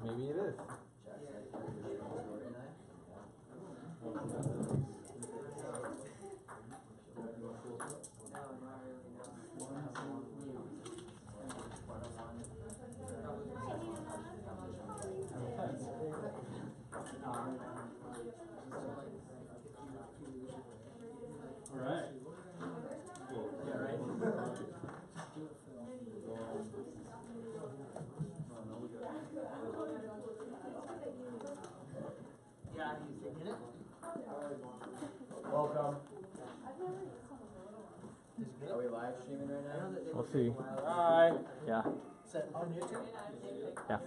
Maybe it is. All right. Cool. Yeah, right. Yeah, you thinking it? Welcome. Are we live streaming right now? We'll see. Bye. Yeah. Is that on YouTube? Yeah.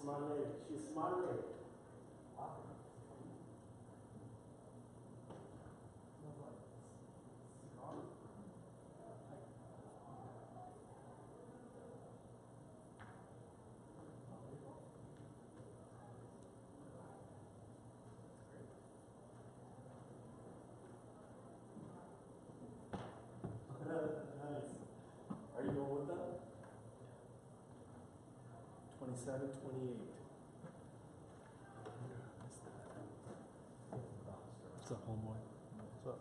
Smart lady. She's a smart lady. Nice. Are you going with that? 27, 28. What's up, homeboy? What's up?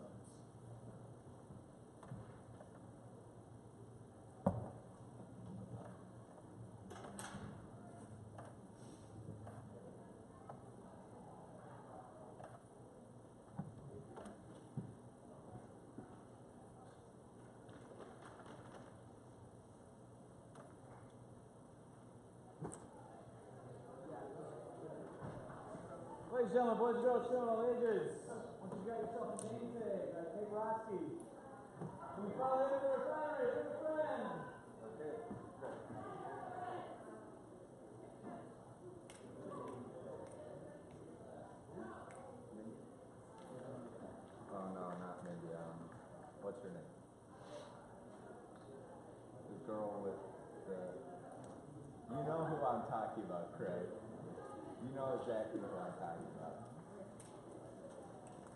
Ladies and gentlemen, boys and girls, children of all ages, once you got yourself a name tag, take Rocky. Can you follow him to the primary? Give a friend. Okay. Oh no, not Mindy. What's her name? The girl with the. You know who I'm talking about, Craig. You know exactly who I'm talking about.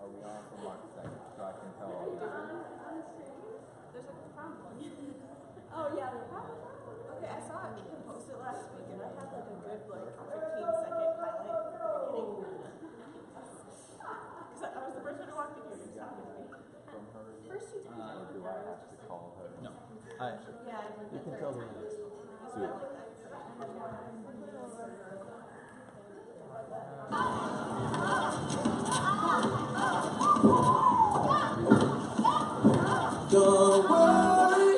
Are we on for 1 second so I can tell all Are you the on stream? There's a problem. Oh yeah, the problem. Okay, I saw it. You posted last week, and I had like a good 15-second highlight at the beginning. Because I was the first one to walk in here. You're talking to me. from her? First two times. Or do I have to call her? No. Yeah, You can tell me this. Sweet. Don't worry,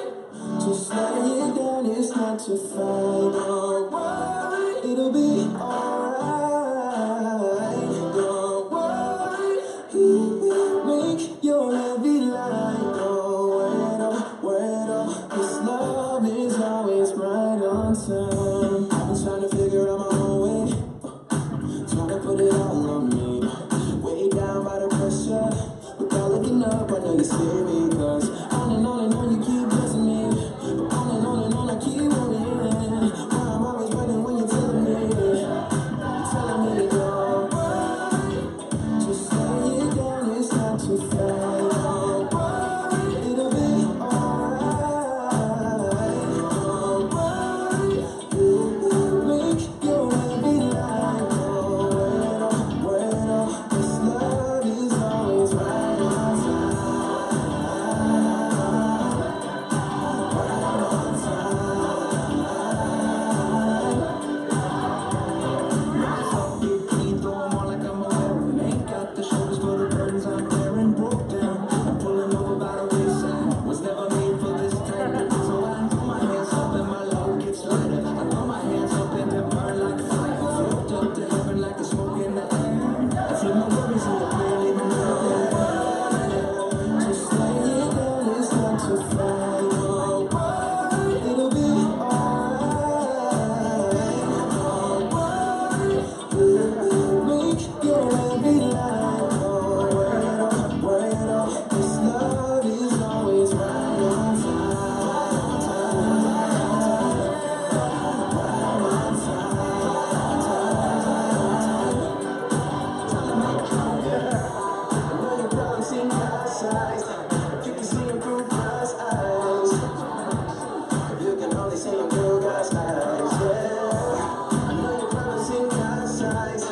just lay it down, it's not to fight. Don't worry, it'll be alright. Don't worry, make your heavy light. Don't wait up, this love is always right on time. I've been trying to figure out my own way, trying to put it all on me. Way down by the pressure, without looking up, I know you see me. Cause on and on you keep blessing me. But on and on I keep running. Why I'm always running when you're telling me don't worry, just lay it down, it's not too far. Don't worry, it'll be alright. Don't worry, make your heavy light. Don't wait up, this love is always right on time. Just lay it down, it's not too far. Don't worry, it'll be alright. Don't worry, make your heavy light. Don't wait up, this love is always right on time. You can see him through God's eyes. You can only see him through God's eyes. Yeah, I know you're probably seeing God's eyes.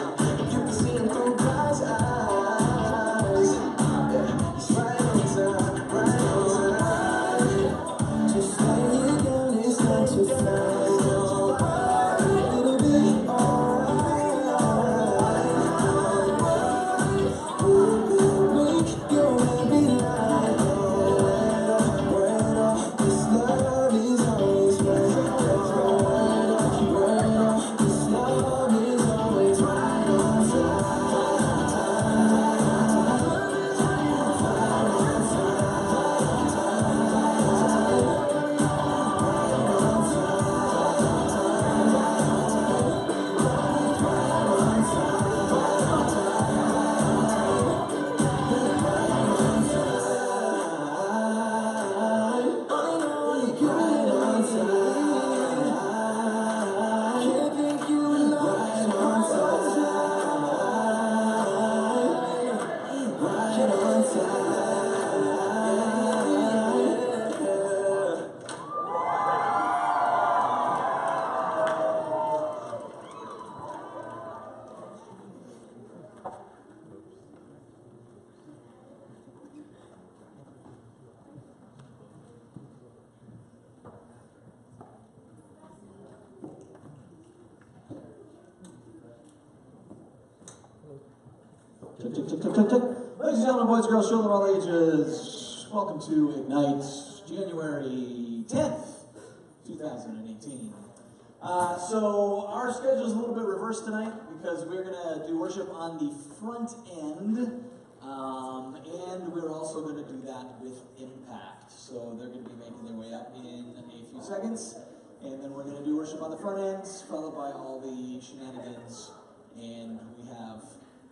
You can see him through God's eyes. Yeah, it's right on time, right on time. Just lay it down, it's not too fast. Don't worry, it'll be alright. Don't worry, make your heavy light. Don't wait up, this love is always right. Wait up, this love is always right on time. tick, tick, tick, tick, tick. Ladies and gentlemen, boys, girls, children of all ages, welcome to Ignite, January 10th, 2018. So our schedule is a little bit reversed tonight because we're going to do worship on the front end, and we're also going to do that with Impact. So they're going to be making their way up in a few seconds, and then we're going to do worship on the front end, followed by all the shenanigans, and we have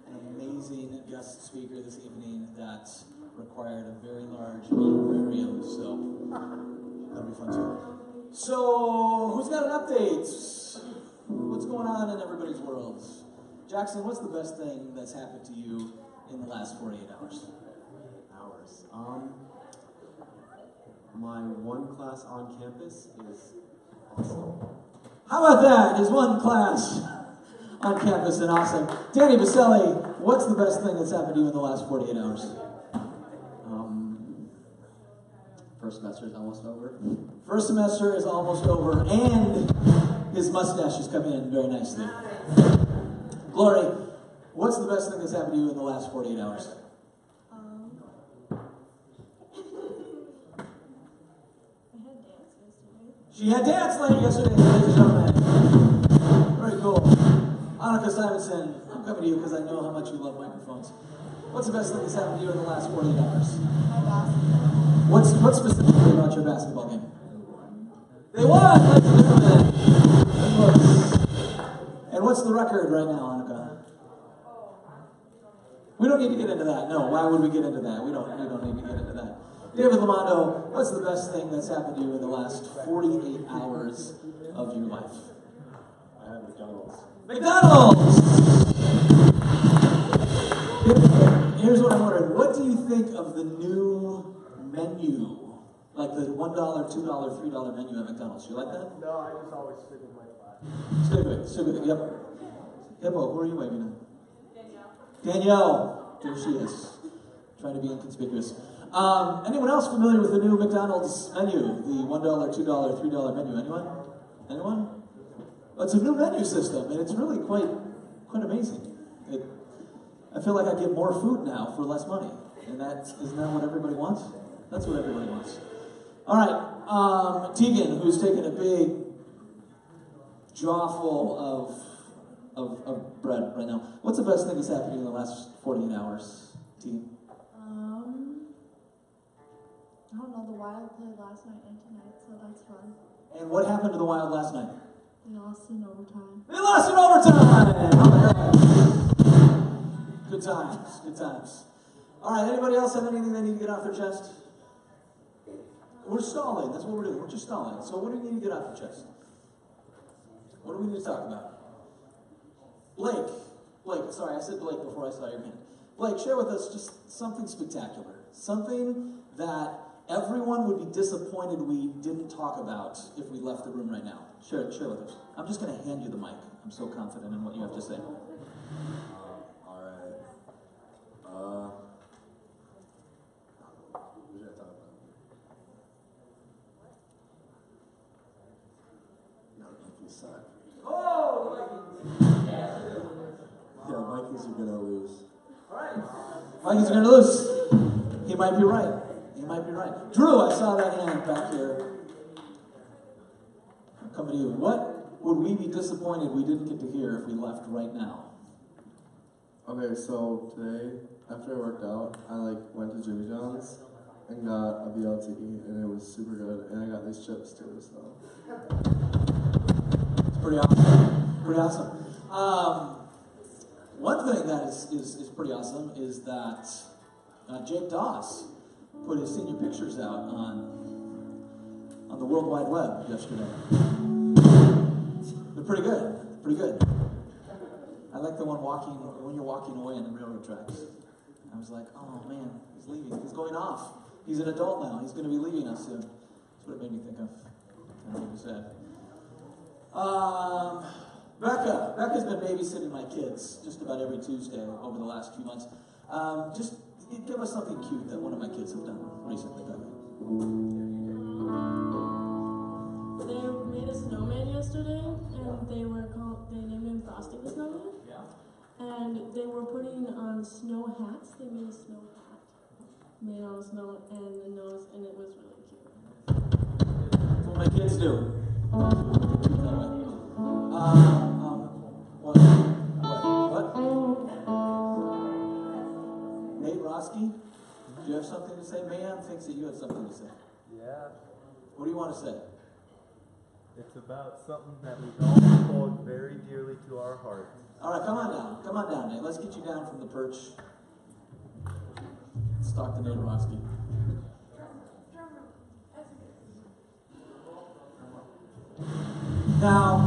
an amazing guest speaker this evening that required a very large honorarium, so that'll be fun too. So, who's got an update? What's going on in everybody's world? Jackson, what's the best thing that's happened to you in the last 48 hours? My one class on campus is awesome. How about that? Is one class on campus and awesome. Danny Baselli, what's the best thing that's happened to you in the last 48 hours? First semester is almost over. First semester is almost over, and his mustache is coming in very nicely. Glory, what's the best thing that's happened to you in the last 48 hours? I had dance yesterday. She had dance late yesterday, ladies and gentlemen. Very cool. Annika Simonson, I'm coming to you because I know how much you love microphones. What's the best thing that's happened to you in the last 48 hours? My basketball. What's specifically about your basketball game? They won, ladies and gentlemen. And what's the record right now, Annika? We don't need to get into that. No, why would we get into that? We don't need to get into that. David Lamondo, what's the best thing that's happened to you in the last 48 hours of your life? I had McDonald's. McDonald's! Here's what I'm wondering. What do you think of the new menu? Like the $1, $2, $3 menu at McDonald's. You like that? No, I just always stick with my class. Stick with it, yep. Hippo, who are you waving at? Danielle. There she is. Trying to be inconspicuous. Anyone else familiar with the new McDonald's menu? The $1, $2, $3 menu. Anyone? It's a new menu system, and it's really quite amazing. I feel like I get more food now for less money. And isn't that what everybody wants? That's what everybody wants. All right, Tegan, who's taken a big jawful of bread right now. What's the best thing that's happened in the last 48 hours, Tegan? I don't know, the Wild played last night and tonight, so that's fun. And what happened to the Wild last night? They lost in overtime. They lost in overtime! How about that? Good times, good times. All right, anybody else have anything they need to get off their chest? We're stalling, that's what we're doing, we're just stalling. So what do you need to get off your chest? What do we need to talk about? Blake, sorry, I said Blake before I saw your hand. Blake, share with us just something spectacular. Something that everyone would be disappointed we didn't talk about if we left the room right now. Share with us. I'm just going to hand you the mic. I'm so confident in what you have to say. Alright. What should I talk about? No, Vikings suck. Oh, Yeah, Vikings are gonna lose. Vikings are going to lose. He might be right. Drew, I saw that hand back here. I'm coming to you. What would we be disappointed we didn't get to hear if we left right now? Okay, so today, after I worked out, I went to Jimmy John's and got a BLT, and it was super good, and I got these chips too, so. It's pretty awesome. One thing that is pretty awesome is that Jake Doss put his senior pictures out on the World Wide Web yesterday. They're pretty good. I like the one when you're walking away on the railroad tracks. I was like, oh man, he's leaving. He's going off. He's an adult now. He's going to be leaving us soon. That's what it made me think of. Kind of made me sad. Becca's been babysitting my kids just about every Tuesday over the last few months. Just give us something cute that one of my kids have done recently, Becca. They made a snowman yesterday, and they named him Frosty the Snowman. Yeah. and they were putting on snow hats. They made a snow hat made out of snow and the nose, and it was really cute. That's what my kids do. What? Nate Roski, do you have something to say? Mayhem thinks that you have something to say. Yeah, What do you want to say? it's about something that we all hold very dearly to our hearts. All right, come on down. Come on down, Nate. Let's get you down from the perch. Let's talk to Nate Roski. Now,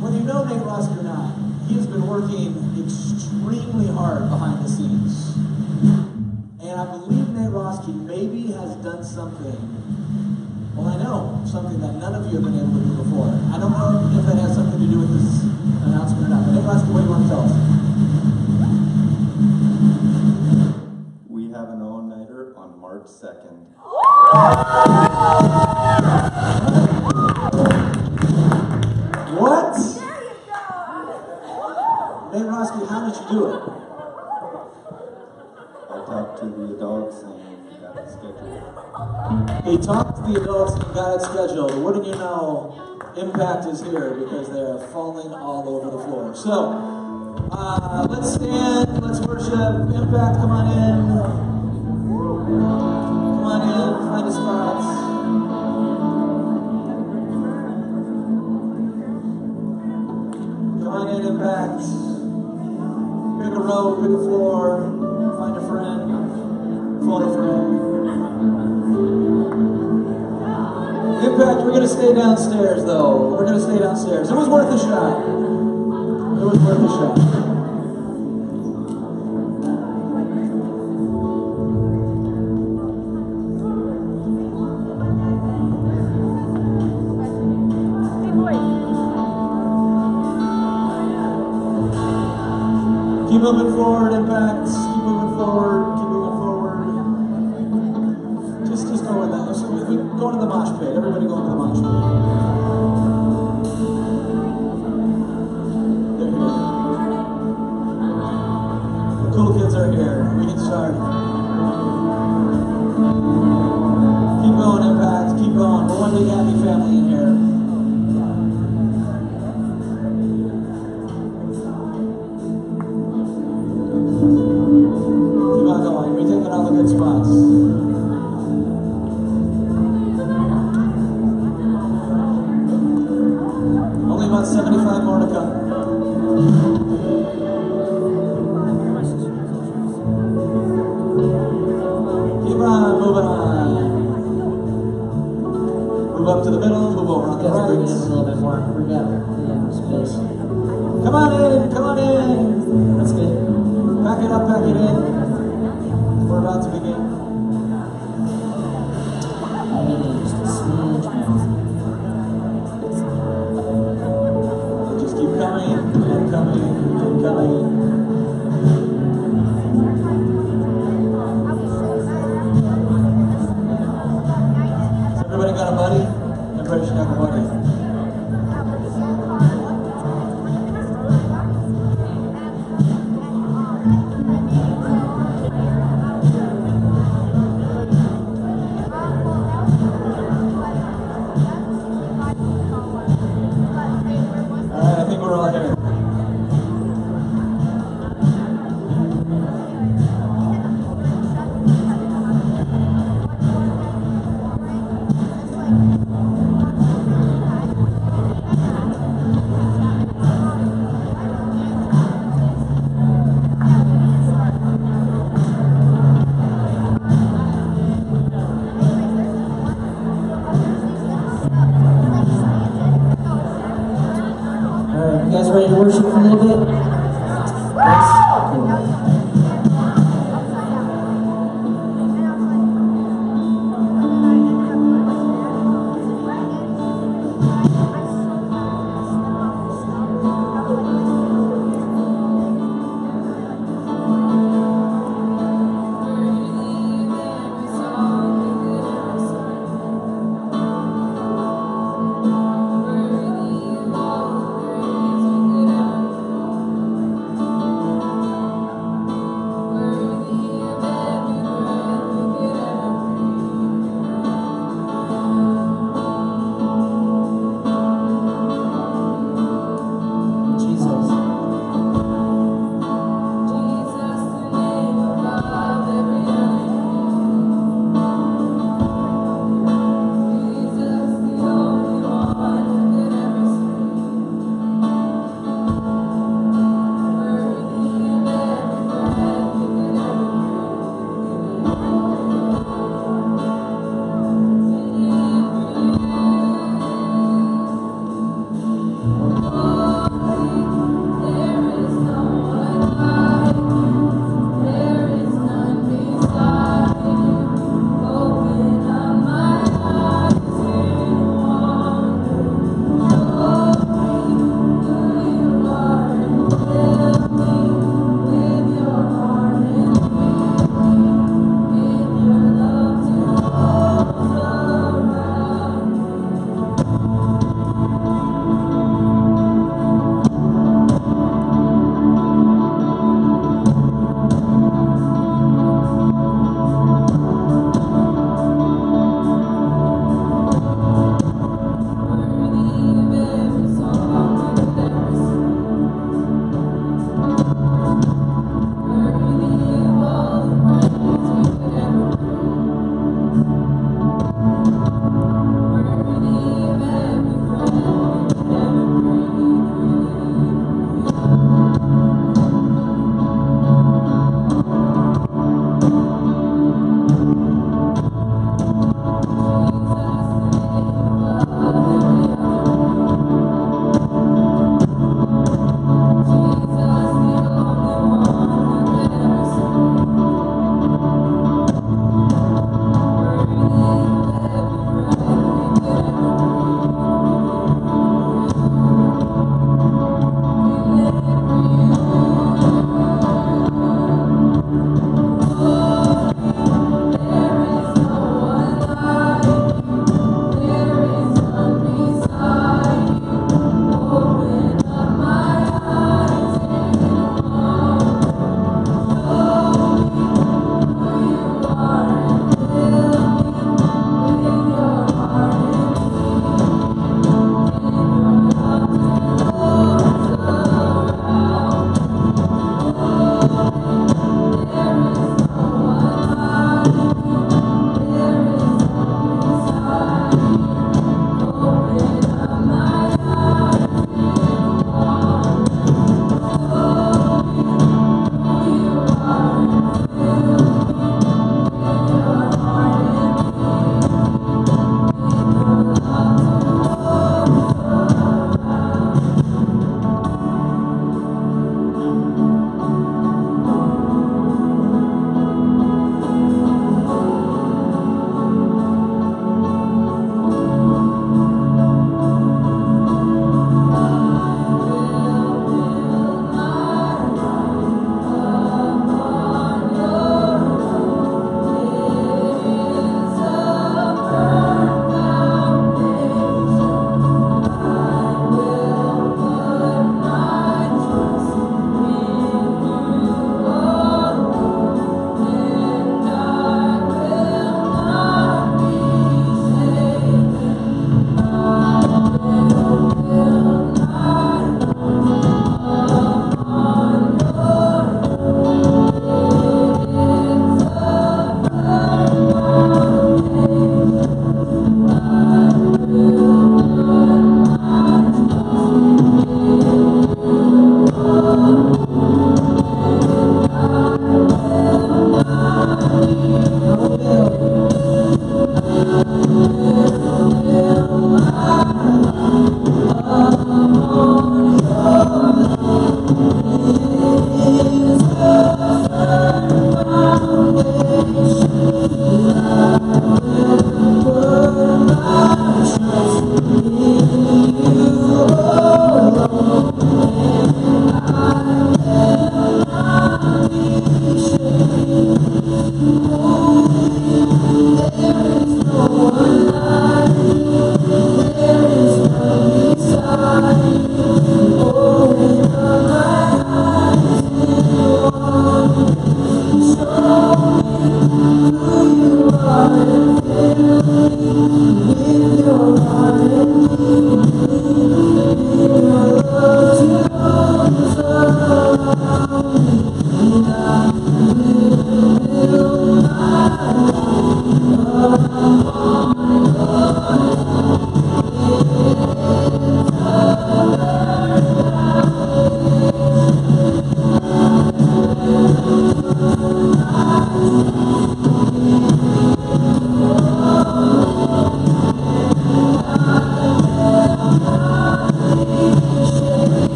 whether you know Nate Roski or not, he has been working extremely hard behind the scenes. And I believe Nate Roski maybe has done something, well, I know, something that none of you have been able to do before. I don't know if that has something to do with this announcement or not, but Nate Roski, what do you want to tell us? We have an all-nighter on March 2nd. What? There you go. Nate Roski, how did you do it? I talked to the adults and got it scheduled. He talked to the adults and got it scheduled. Wouldn't you know, Impact is here because they are falling all over the floor. So, let's stand, let's worship. Impact, come on in. Come on in, find a spot. Come on in, Impact. Pick a row, pick a floor, find a friend, phone a friend. Impact, we're going to stay downstairs, though. We're going to stay downstairs. It was worth a shot. It was worth a shot. Keep moving forward, Impact. Keep moving forward. Keep moving forward. Just go with that. So we go into the mosh pit. Everybody go into the mosh pit. They're here. The cool kids are here. We can start. Keep going, Impact. Keep going. We're one big happy family in here. Keep on going. We're taking all the good spots. Only about 75 more to come. Keep on moving on. Move up to the middle, move over on the right. A little bit more. We got space. Come on in, come on in. That's good. Pack it up, pack it in. We're about to begin. Maybe just a smooth Just keep coming and coming and coming. Has everybody got a buddy? Everybody should have a buddy. Alright, I think we're all here. Alright, you guys ready to worship for a little bit? Yes? Cool. Worthy of all praise we could ever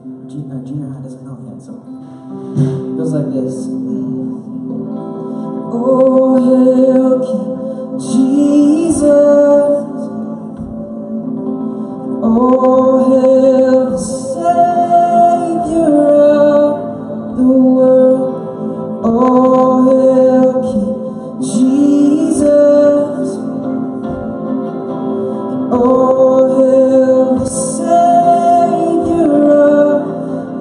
Junior high doesn't know yet, so it goes like this. Oh, hail King Jesus. Oh, hail the Savior of the world. Oh, hail King Jesus. Oh, hail the Savior of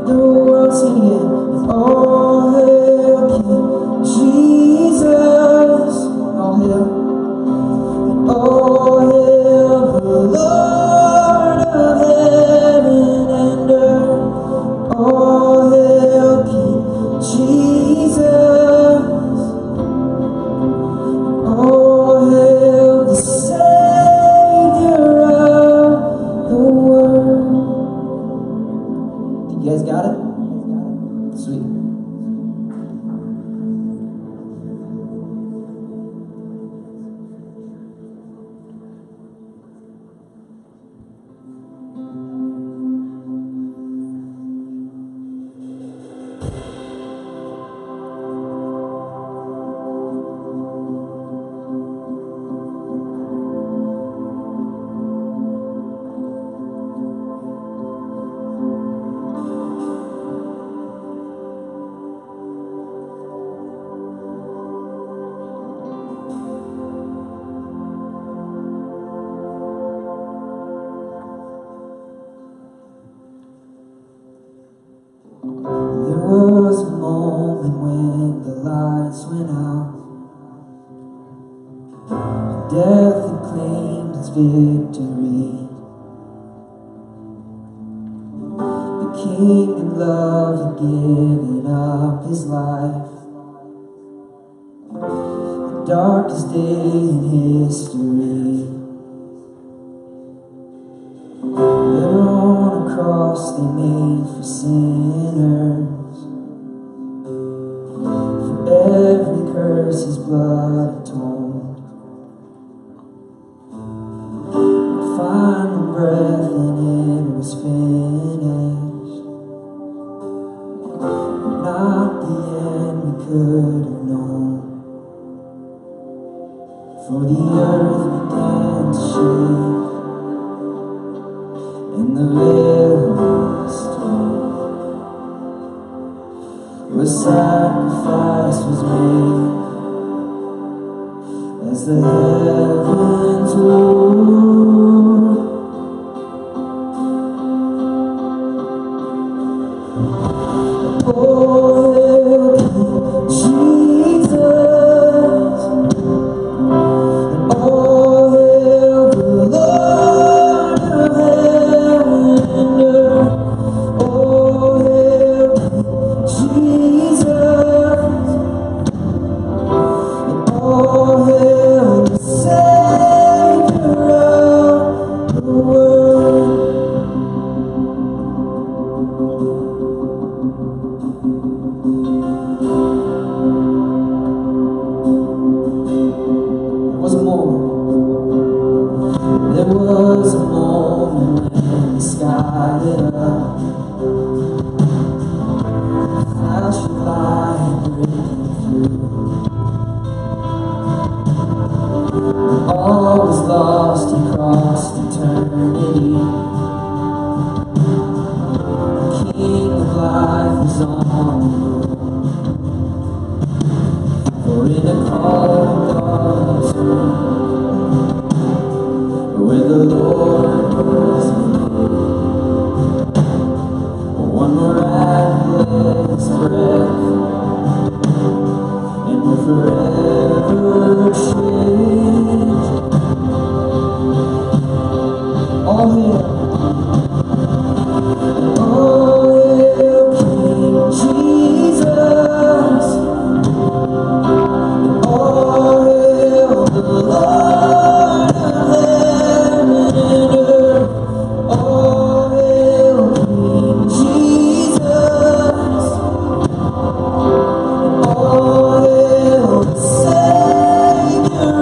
the world. Sing again. Oh, hail King Jesus. Oh, hail. Oh, hail the Lord of heaven and earth. Oh, hail King Jesus. Oh, hail the Savior of the world. You guys got it? Sweet. There was a moment when the lights went out. Death had claimed its victory. The King in love had given up his life. The darkest day in history. There on a cross they made for sinners. For every curse his blood atoned. Final breath and it was finished. Not the end we could have known. For the earth began to shake, and the veil was torn. A sacrifice was made as the heavens roared. Oh, hail King Jesus. Oh, hail the Lord of heaven and earth. Oh, hail King Jesus. Oh, hail the Savior of the world. There was a moment when the sky lit up. A flash of light breaking through. When all was lost, he crossed eternity. The King of life was on the move. For in a cold darkness room, where the Lord was made, one miraculous breath, and we're forever changed. All hail, King Jesus. All hail the Lord of heaven and earth. All hail King Jesus. All hail the Savior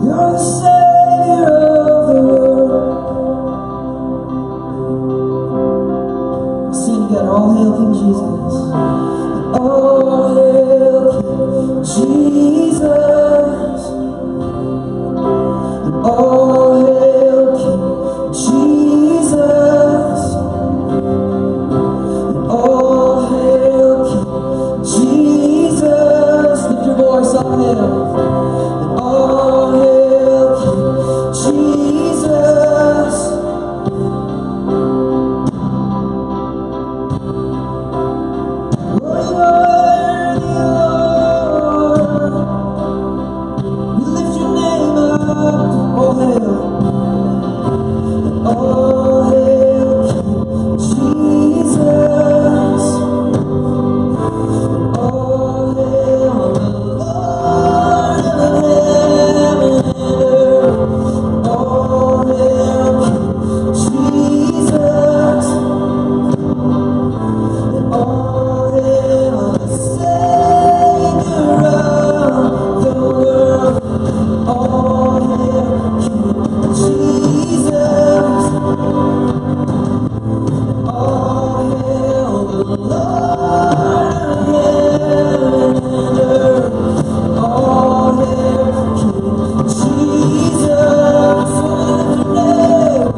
You're the Savior of the world. Sing together, all hail King Jesus. All hail King Jesus. All hail King Jesus. All hail King Jesus. Lift your voice, all hail. All hail King Jesus. Worthy, Lord. We lift your name up. All hail. All hail King Jesus. All hail the Lord of heaven and earth. All hail King Jesus. All hail the Savior of the world. All hail King Jesus. All hail the Lord of heaven and earth. All hail King Jesus. Lift your name.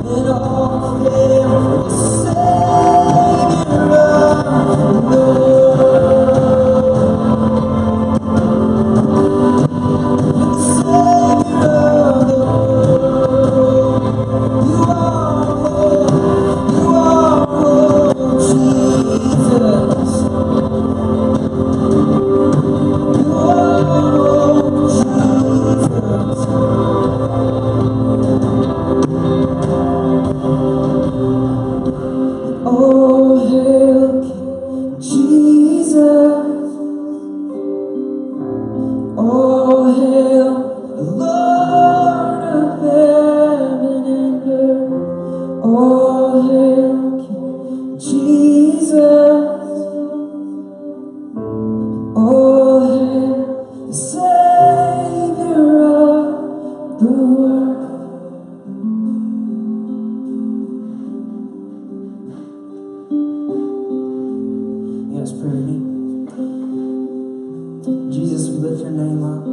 And all hail the Savior of the world. The Savior of the world. You are Lord, Jesus. You are Lord, Jesus. Oh, hail King Jesus. Oh, hail the Lord of heaven and earth. Oh, hail King Jesus. Oh, hail the Savior of the world. Yes, pray with me. Jesus, we lift your name up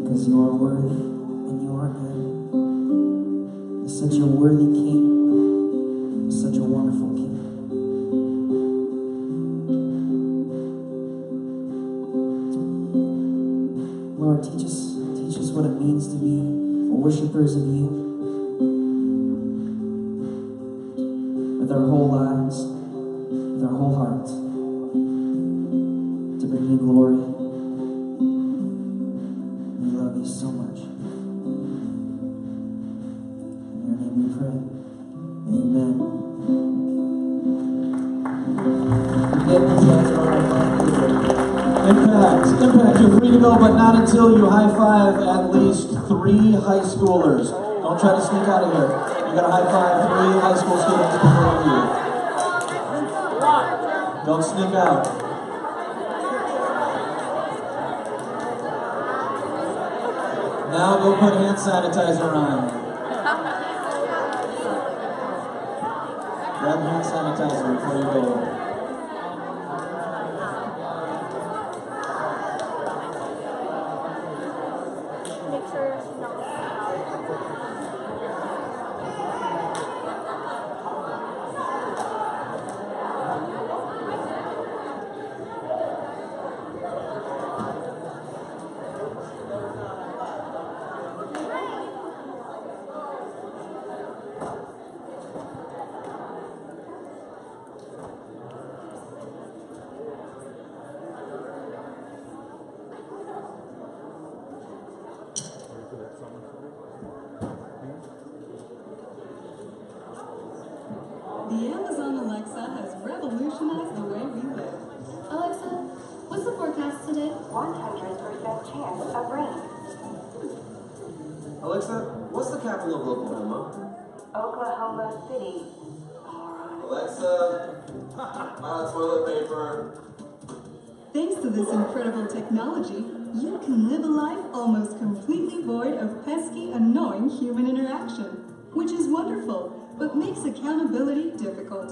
because you are worthy and you are good. You're such a worthy King. You're such a wonderful King. Lord, teach us what it means to be worshipers of you with our whole lives, with our whole hearts, to bring you glory. We love you so much. In your name we pray. Amen. Impact, you're free to go, but not until you high-five at least 3 high schoolers. Don't try to sneak out of here. You gotta high-five 3 high school students before you. Don't sneak out. Now go put hand sanitizer on. Grab hand sanitizer before you go. Make sure it's not loud. The Amazon Alexa has revolutionized the way we live. Alexa, what's the forecast today? 100% chance of rain. Alexa, what's the capital of Oklahoma? Oklahoma City. Alexa, toilet paper. Thanks to this incredible technology, you can live a life almost completely void of pesky, annoying human interaction, which is wonderful, but makes accountability difficult.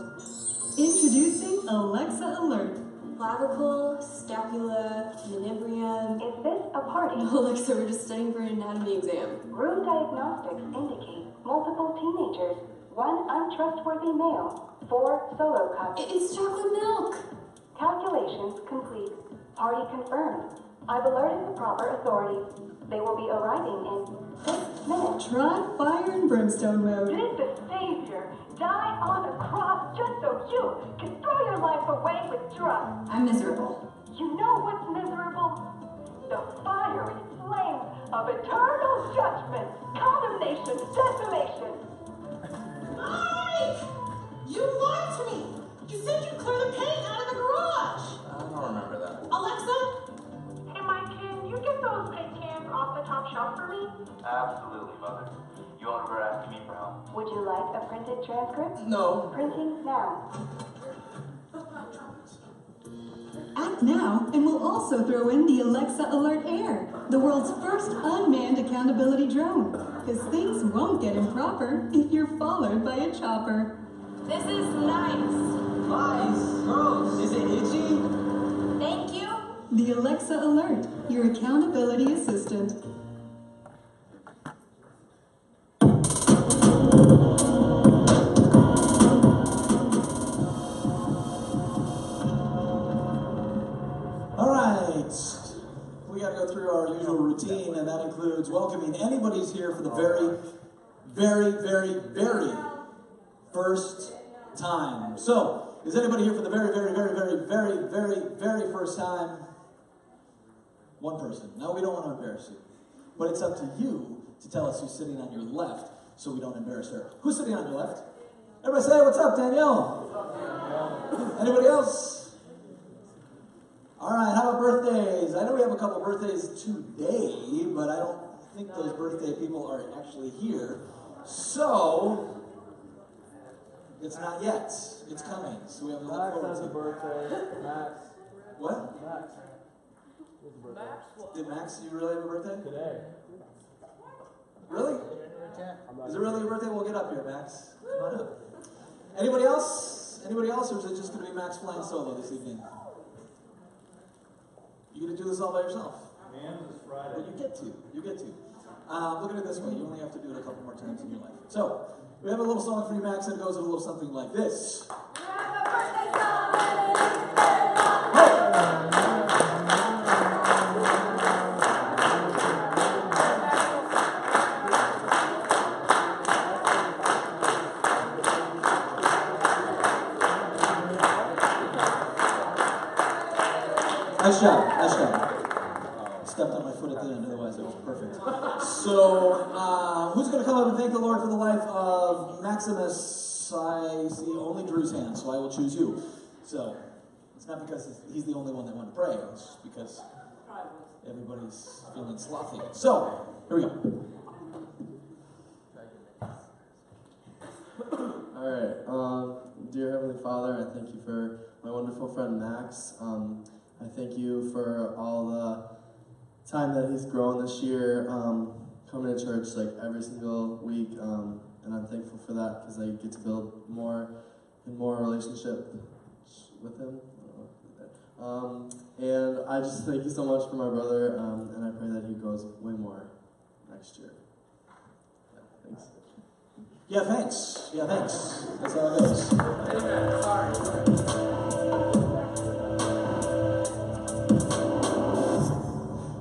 Introducing Alexa Alert. Clavicle, scapula, manubrium. Is this a party? No, Alexa, we're just studying for an anatomy exam. Room diagnostics indicate multiple teenagers, 1 untrustworthy male, 4 solo cups. It's chocolate milk! Calculations complete. Party confirmed. I've alerted the proper authorities. They will be arriving in 6 minutes. Try fire and brimstone mode. Did the Savior die on a cross just so you can throw your life away with drugs? I'm miserable. You know what's miserable? The fiery flames of eternal judgment, condemnation, desolation. Mike! You lied to me! You said you'd clear the paint out of the garage! I don't remember that. Alexa? Hey Mike, can you get those paint cans off the top shelf for me? Absolutely, Mother. You won't regret asking me for help. Would you like a printed transcript? No. Printing now. Act now, and we'll also throw in the Alexa Alert Air, the world's first unmanned accountability drone. Because things won't get improper if you're followed by a chopper. This is nice. Nice. Gross. Is it itchy? Thank you. The Alexa Alert, your accountability assistant. All right, we got to go through our usual routine, and that includes welcoming anybody who's here for the very first time. So, is anybody here for the very first time? One person. No, we don't want to embarrass you. But it's up to you to tell us who's sitting on your left so we don't embarrass her. Who's sitting on your left? Everybody say, what's up, Danielle? Anybody else? All right, how about birthdays? I know we have a couple birthdays today, but I don't think those birthday people are actually here. So, it's not yet. It's coming. So we have to look forward to it. birthday. Max. What? Max. Did Max, you really have a birthday? Today. Really? Is it really your birthday? We'll get up here, Max. Come on up. Anybody else? Anybody else, or is it just going to be Max flying solo this evening? You going to do this all by yourself? Man, this Friday. Well, you get to. You get to. Look at it this way. You only have to do it a couple more times in your life. So, we have a little song for you, Max, and it goes a little something like this. Nice job, nice job. Stepped on my foot at the end, otherwise it was perfect. So, who's going to come up and thank the Lord for the life of Maximus? I see only Drew's hand, so I will choose you. So, it's not because he's the only one that wanted to pray, it's just because everybody's feeling slothy. So, here we go. Alright, dear Heavenly Father, I thank you for my wonderful friend Max. I thank you for all the time that he's grown this year, coming to church like every single week, and I'm thankful for that because I get to build more and more relationship with him. And I just thank you so much for my brother, and I pray that he grows way more next year. Yeah, thanks. Yeah, thanks. That's how it goes. Sorry.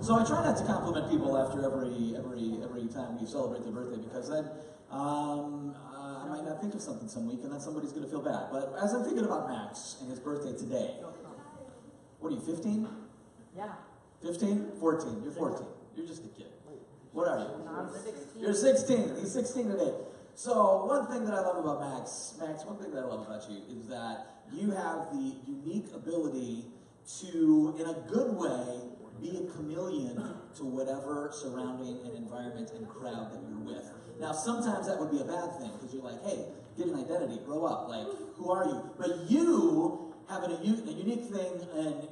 So I try not to compliment people after every time we celebrate their birthday, because then I might not think of something some week, and then somebody's going to feel bad. But as I'm thinking about Max and his birthday today, what are you, 15? Yeah. 15? 14. You're 14. You're just a kid. What are you? I'm 16. You're 16. He's 16 today. So one thing that I love about Max, one thing that I love about you is that you have the unique ability to, in a good way, be a chameleon to whatever surrounding and environment and crowd that you're with. Now, sometimes that would be a bad thing, because you're like, hey, get an identity, grow up, like, who are you? But you having a unique thing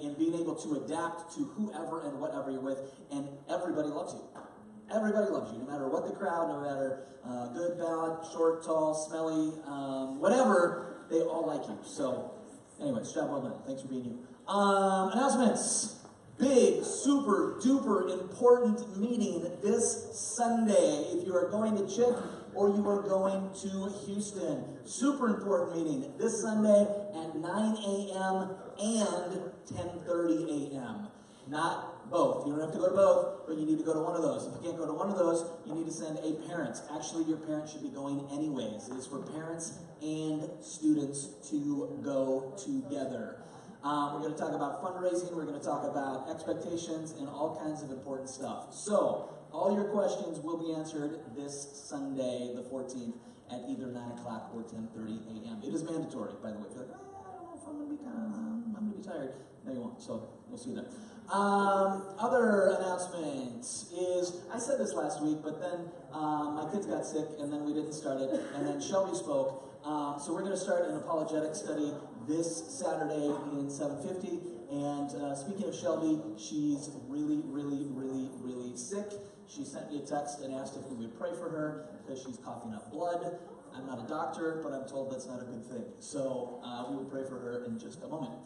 in being able to adapt to whoever and whatever you're with, and everybody loves you. Everybody loves you, no matter what the crowd, no matter good, bad, short, tall, smelly, whatever, they all like you. So, anyways, job well done. Thanks for being you. Announcements. Big, super duper important meeting this Sunday. If you are going to Chick or you are going to Houston, super important meeting this Sunday at 9 a.m. and 10:30 a.m. Not both. You don't have to go to both, but you need to go to one of those. If you can't go to one of those, you need to send a parent. Actually, your parent should be going anyways. It is for parents and students to go together. We're going to talk about fundraising, we're going to talk about expectations, and all kinds of important stuff. So, all your questions will be answered this Sunday, the 14th, at either 9 o'clock or 10:30 a.m. It is mandatory, by the way. If you're like, I don't know if I'm going to be tired. No, you won't, so we'll see you there. Other announcements is, I said this last week, but then my kids got sick, and then we didn't start it, and then Shelby spoke. So we're going to start an apologetic study this Saturday in 7:50. And speaking of Shelby, she's really, really, really, really sick. She sent me a text and asked if we would pray for her because she's coughing up blood. I'm not a doctor, but I'm told that's not a good thing. So we will pray for her in just a moment.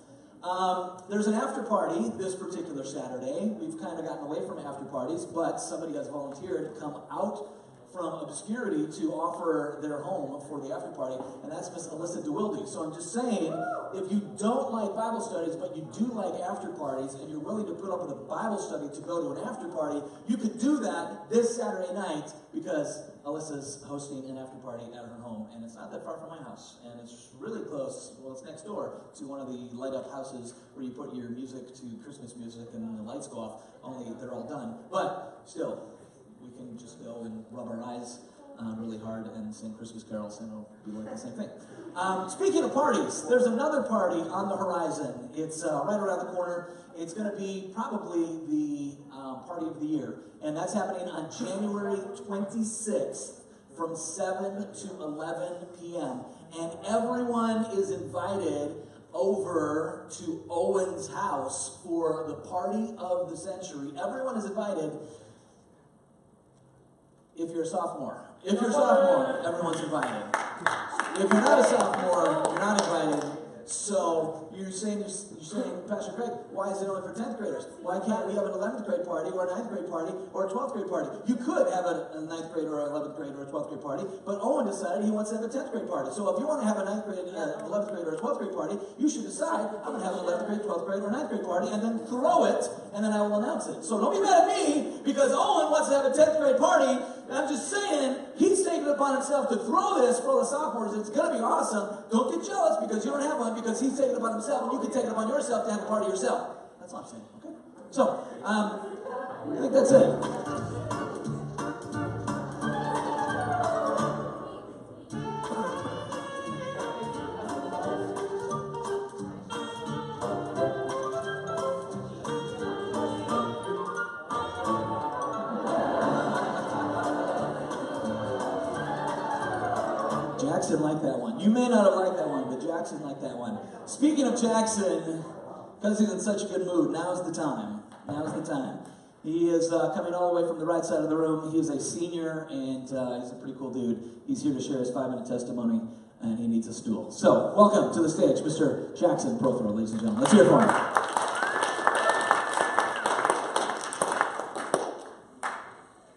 There's an after party this particular Saturday. We've kind of gotten away from after parties, but somebody has volunteered to come out from obscurity to offer their home for the after party, and that's Miss Alyssa DeWilde. So I'm just saying, if you don't like Bible studies, but you do like after parties, and you're willing to put up with a Bible study to go to an after party, you could do that this Saturday night, because Alyssa's hosting an after party at her home, and it's not that far from my house, and it's really close, well, it's next door to one of the light-up houses where you put your music to Christmas music, and then the lights go off, only they're all done. But still, we can just go and rub our eyes really hard and sing Christmas carols, and it'll be like the same thing. Speaking of parties, there's another party on the horizon. It's right around the corner. It's going to be probably the party of the year, and that's happening on January 26th from 7 to 11 p.m. And everyone is invited over to Owen's house for the party of the century. Everyone is invited. If you're a sophomore. If you're a sophomore, everyone's invited. If you're not a sophomore, you're not invited. So you're saying, Pastor Craig, why is it only for 10th graders? Why can't we have an 11th grade party or a 9th grade party or a 12th grade party? You could have a 9th grade or an 11th grade or a 12th grade party, but Owen decided he wants to have a 10th grade party. So if you want to have a 9th grade, 11th grade or a 12th grade party, you should decide, I'm going to have an 11th grade, 12th grade, or 9th grade party, and then throw it, and then I will announce it. So don't be mad at me because Owen wants to have a 10th grade party. I'm just saying, he's taken it upon himself to throw this for the sophomores. It's going to be awesome. Don't get jealous because you don't have one, because he's taken it upon himself, and you can take it upon yourself to have a party yourself. That's all I'm saying, okay? So, I think that's it. Jackson liked that one. You may not have liked that one, but Jackson liked that one. Speaking of Jackson, because he's in such a good mood, now's the time. Now's the time. He is coming all the way from the right side of the room. He is a senior, and he's a pretty cool dude. He's here to share his 5-minute testimony, and he needs a stool. So, welcome to the stage, Mr. Jackson Prothero, ladies and gentlemen. Let's hear it for him.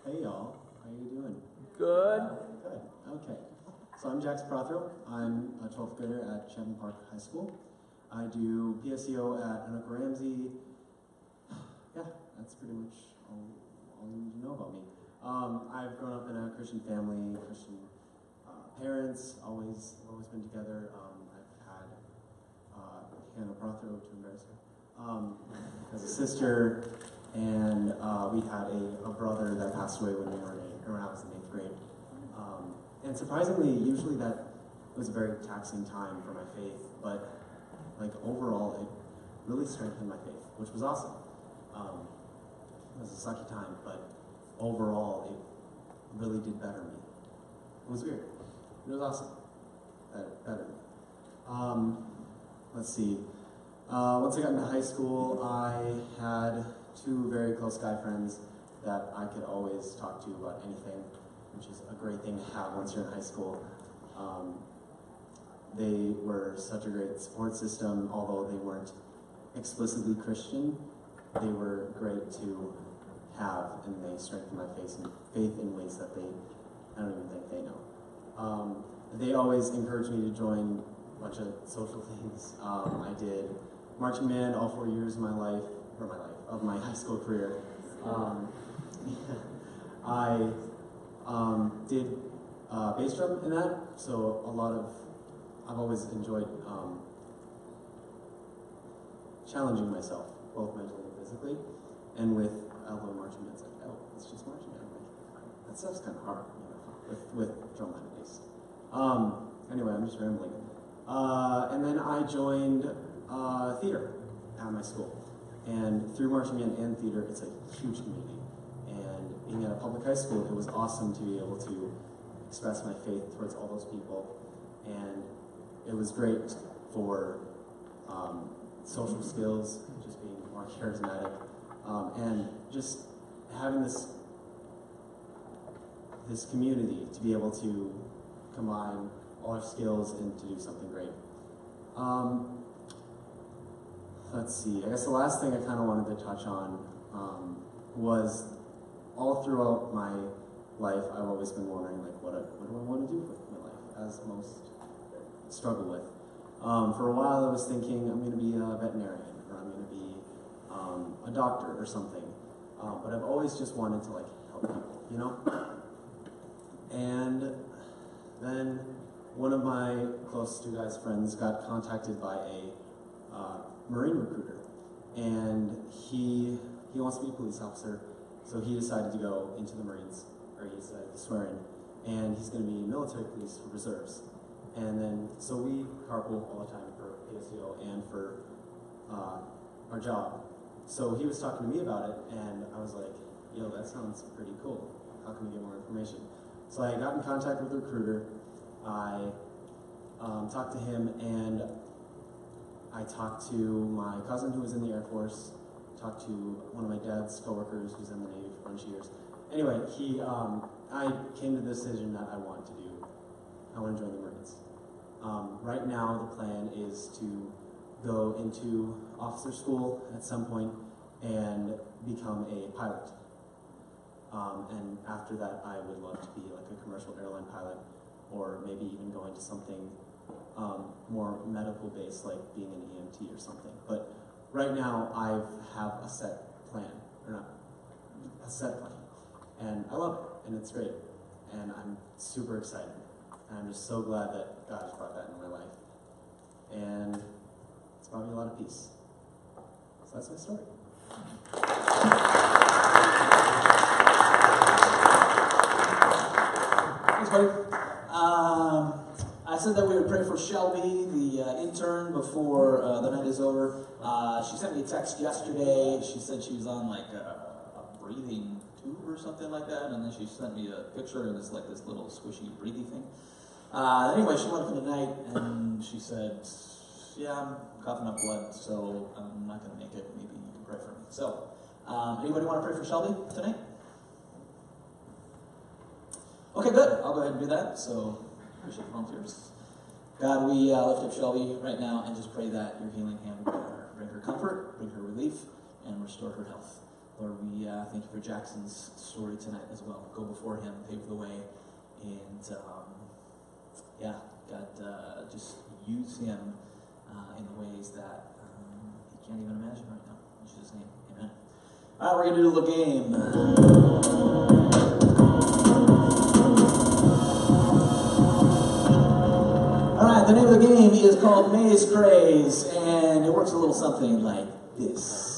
Hey, y'all. How you doing? Good. Good. Okay. So I'm Jackson Prothero. I'm a 12th grader at Chapman Park High School. I do PSEO at Anoka Ramsey. Yeah, that's pretty much all you need to know about me. I've grown up in a Christian family, Christian parents, always been together. I've had Hannah Prothero, to embarrass her, as a sister, and we had a brother that passed away when I was in 8th grade. And surprisingly, usually that was a very taxing time for my faith, but like overall, it really strengthened my faith, which was awesome. It was a sucky time, but overall, it really did better me. It was weird. It was awesome. Better me. Let's see. Once I got into high school, I had two very close guy friends that I could always talk to about anything, which is a great thing to have once you're in high school. They were such a great support system, although they weren't explicitly Christian. They were great to have, and they strengthened my faith in ways that I don't even think they know. They always encouraged me to join a bunch of social things. I did marching band all 4 years of of my high school career. I did bass drum in that, so I've always enjoyed challenging myself, both mentally and physically. And with elbow marching band, it's like, oh, it's just marching band. Like, that stuff's kind of hard, with drumline at least. Anyway, I'm just rambling. And then I joined theater at my school. And through marching band and theater, it's a huge community. And being at a public high school, it was awesome to be able to express my faith towards all those people. And it was great for social skills, just being more charismatic, and just having this community to be able to combine all our skills and to do something great. Let's see, I guess the last thing I kind of wanted to touch on was all throughout my life, I've always been wondering, like, what do I want to do with my life, as most struggle with. For a while I was thinking I'm going to be a veterinarian, or I'm going to be a doctor or something. But I've always just wanted to, like, help people, you know? And then one of my close two guys friends got contacted by a Marine recruiter, and he wants to be a police officer, so he decided to go into the Marines, or he decided to swear in, and he's going to be military police for reserves. And then, so we carpool all the time for PSEO and for our job. So he was talking to me about it, and I was like, yo, that sounds pretty cool. How can we get more information? So I got in contact with the recruiter. I talked to him, and I talked to my cousin who was in the Air Force, talked to one of my dad's coworkers who's in the Navy for a bunch of years. Anyway, I came to the decision that I want to join the Marines. Right now, the plan is to go into officer school at some point and become a pilot. And after that, I would love to be like a commercial airline pilot, or maybe even going to something more medical based, like being an EMT or something. But right now, I have a set plan, and I love it, and it's great, and I'm super excited. And I'm just so glad that God has brought that into my life. And it's brought me a lot of peace. So that's my story. Thanks, buddy. I said that we would pray for Shelby, the intern, before the night is over. She sent me a text yesterday. She said she was on like a breathing tube or something like that, and then she sent me a picture of this little squishy breathy thing. Anyway, she went for the night, and she said, yeah, I'm coughing up blood, so I'm not going to make it. Maybe you can pray for me. So, anybody want to pray for Shelby tonight? Okay, good. I'll go ahead and do that. So, appreciate the volunteers. God, we lift up Shelby right now and just pray that your healing hand would bring her comfort, bring her relief, and restore her health. Lord, we thank you for Jackson's story tonight as well. Go before him, pave the way, and God, just use him in ways that he can't even imagine right now. In Jesus' name, amen. All right, we're going to do a little game. All right, the name of the game is called Maze Craze, and it works a little something like this.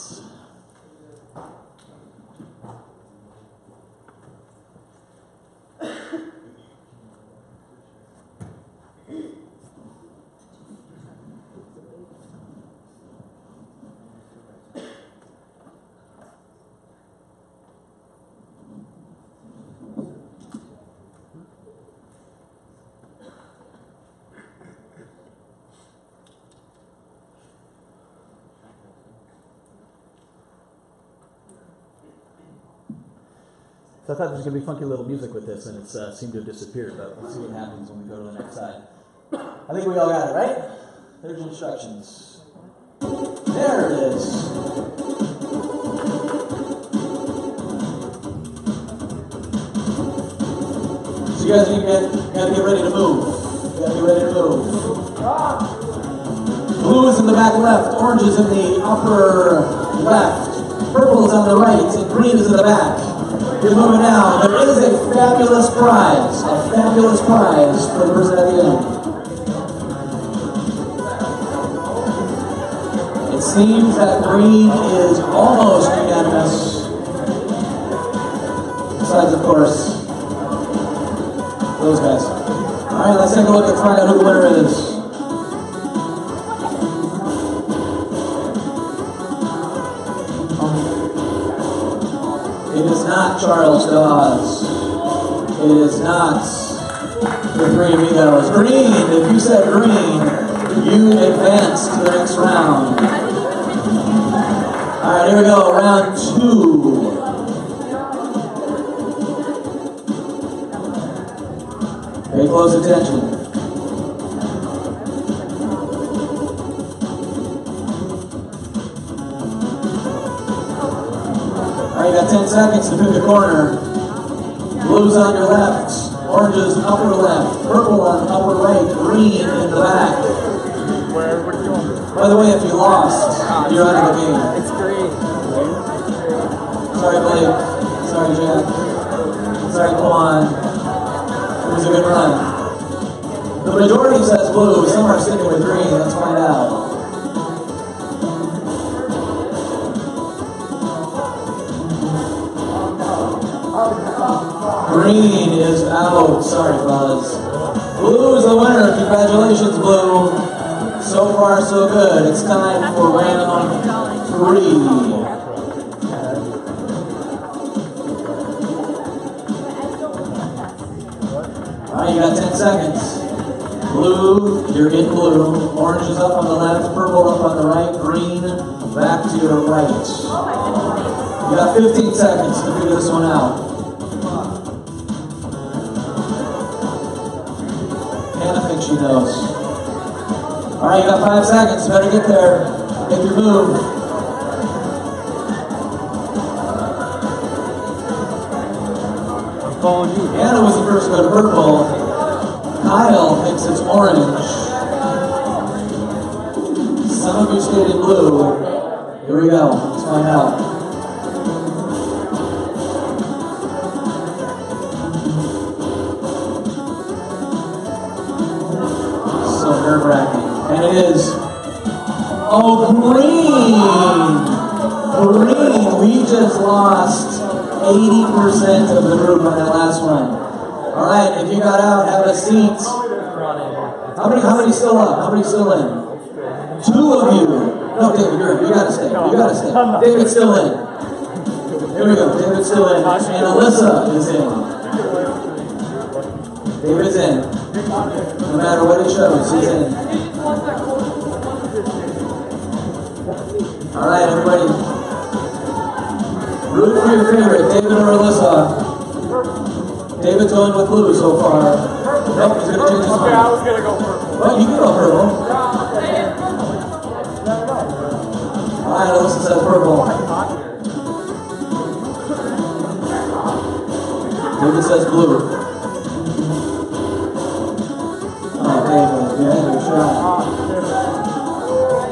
So I thought there was going to be funky little music with this, and it's seemed to have disappeared, but we'll see what happens when we go to the next side. I think we all got it, right? There's the instructions. There it is. So you guys gotta get ready to move. You gotta get ready to move. Blue is in the back left, orange is in the upper left, purple is on the right, and green is in the back. You're moving now. There is a fabulous prize for the person at the end. It seems that green is almost unanimous. Besides, of course, those guys. All right, let's take a look and find out who the winner is. It is not Charles Dawes. It is not the Three Amigos. Green, if you said green, you advance to the next round. All right, here we go, round 2. Pay close attention. All right, you got 10 seconds to pick a corner. Blue's on your left, orange is upper left, purple on upper right, green in the back. By the way, if you lost, you're out of the game. It's green. Sorry, Blake. Sorry, Jack. Sorry, Quan. It was a good run. The majority says blue. Some are sticking with green. Let's find out. Green is out. Sorry, Buzz. Blue is the winner. Congratulations, Blue. So far, so good. It's time for round 3. Alright, you got 10 seconds. Blue, you're in blue. Orange is up on the left, purple up on the right, green back to your right. You got 15 seconds to figure this one out. Hannah thinks she knows. Alright, you got 5 seconds. Better get there. Make your move. Hannah was the first to go to purple. Kyle thinks it's orange. Some of you stated blue. Here we go. Let's find out. So nerve-wracking. And it is... Oh, green! Green! We just lost 80% of the group on that last one. Alright, if you got out, have a seat. How many still up? How many still in? 2 of you. No, David, you're in. You gotta stay. You gotta stay. David's still in. Here we go. David's still in. And Alyssa is in. David's in. No matter what it shows, he's in. Alright, everybody. Root for your favorite, David or Alyssa. David's going with blue so far. Nope, he's going to change his mind. I was going to go purple. Well, you can go purple. Alright, Alyssa says purple. David says blue. Oh, David, you had your shot.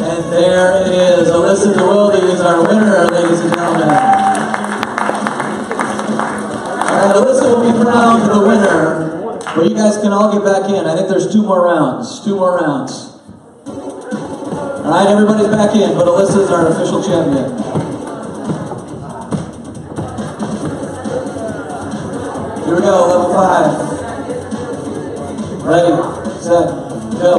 And there it is. Alyssa DeWilde is our winner, ladies and gentlemen. Alright, Alyssa will be crowned the winner, but you guys can all get back in. I think there's 2 more rounds. 2 more rounds. Alright, everybody's back in, but Alyssa's our official champion. Here we go, level 5. Ready, set, go.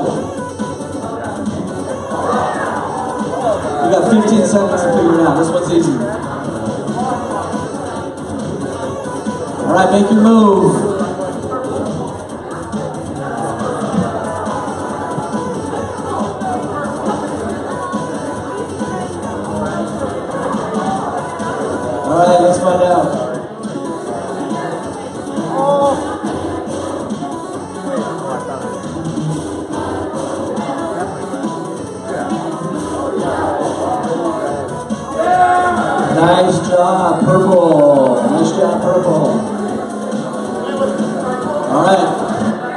You got 15 seconds to figure it out. This one's easy. Alright, make your move. Alright, let's find out. job, Purple. Nice job, Purple. All right.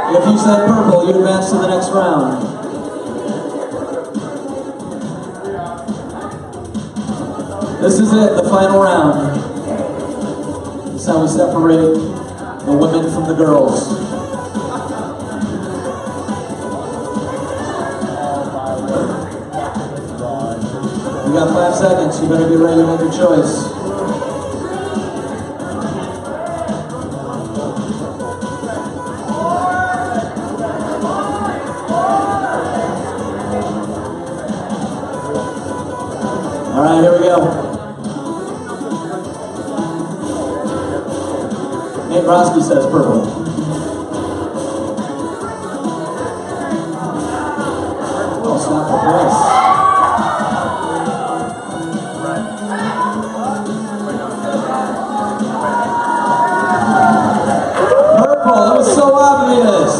If you said purple, you advance to the next round. This is it, the final round. This is how we separate the women from the girls. You got 5 seconds. You better be ready to make your choice. All right, here we go. Nate Broski says purple. Oh, stop the press. Purple, that was so obvious.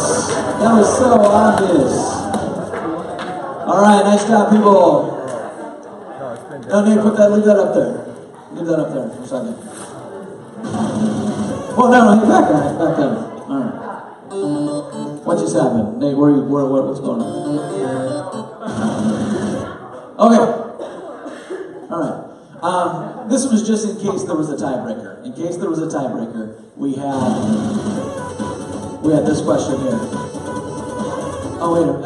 That was so obvious. All right, nice job, people. No, Nate, leave that up there. Leave that up there for a second. Oh, no, hang back on it, back on it. All right. What just happened? Nate, what's going on? Okay. All right. This was just in case there was a tiebreaker. In case there was a tiebreaker, we had this question here. Oh, wait a minute.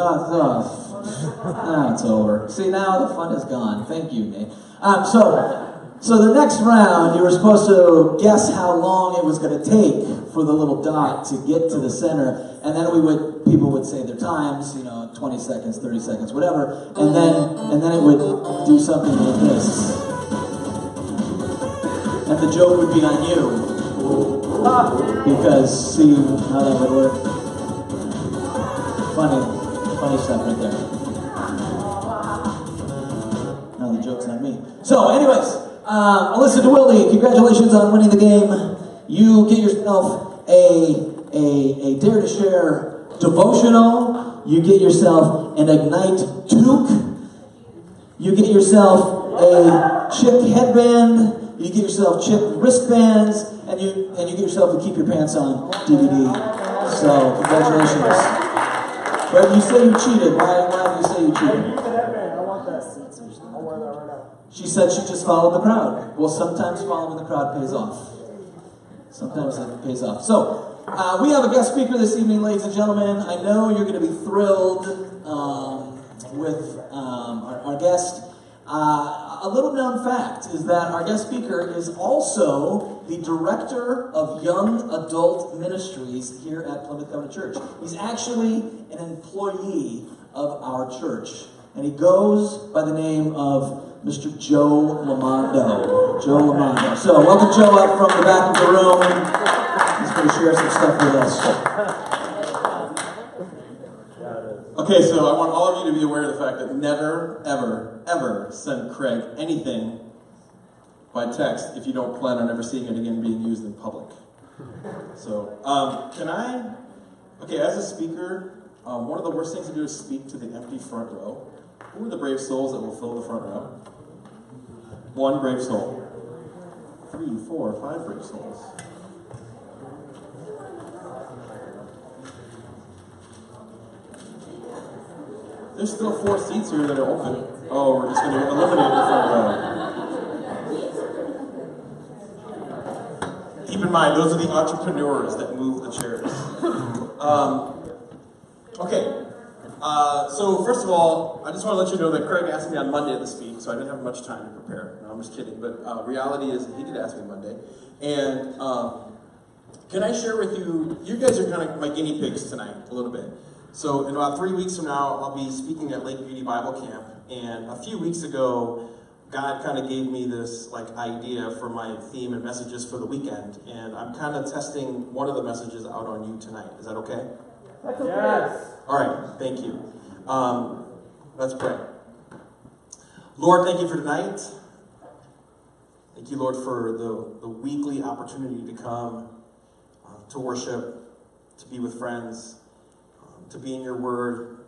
Now it's over. See, now the fun is gone. Thank you, Nate. So the next round, you were supposed to guess how long it was going to take for the little dot to get to the center, and then people would say their times, 20 seconds, 30 seconds, whatever, and then it would do something like this, and the joke would be on you, because see how that would work. Funny stuff right there. Now the joke's on me. So, anyways, Alyssa DeWilde, congratulations on winning the game. You get yourself a Dare to Share devotional. You get yourself an Ignite toque. You get yourself a Chip headband. You get yourself Chip wristbands, and you get yourself a Keep Your Pants On DVD. So, congratulations. But you say you cheated. Why do you say you cheated? I want that. I'll wear that right now. She said she just followed the crowd. Well, sometimes following the crowd pays off. Sometimes it pays off. So, we have a guest speaker this evening, ladies and gentlemen. I know you're going to be thrilled with our guest. A little known fact is that our guest speaker is also the director of Young Adult Ministries here at Plymouth Covenant Church. He's actually an employee of our church, and he goes by the name of Mr. Joe Lamondo. Joe Lamondo. So, welcome Joe up from the back of the room. He's going to share some stuff with us. Okay, so I want all of you to be aware of the fact that never, ever, ever send Craig anything by text if you don't plan on ever seeing it again being used in public. So, as a speaker, one of the worst things to do is speak to the empty front row. Who are the brave souls that will fill the front row? One brave soul. 3, 4, 5 brave souls. There's still 4 seats here that are open. Oh, we're just going to eliminate the front row. Keep in mind, those are the entrepreneurs that move the chairs. So first of all, I just want to let you know that Craig asked me on Monday to speak, so I didn't have much time to prepare. No, I'm just kidding. But reality is, he did ask me Monday. And can I share with you, you guys are kind of my guinea pigs tonight, a little bit. So in about 3 weeks from now, I'll be speaking at Lake Beauty Bible Camp. And a few weeks ago, God kind of gave me this idea for my theme and messages for the weekend. And I'm kind of testing one of the messages out on you tonight. Is that okay? That's okay. Yes. All right, thank you. Let's pray. Lord, thank you for tonight. Thank you, Lord, for the weekly opportunity to come, to worship, to be with friends, to be in your word,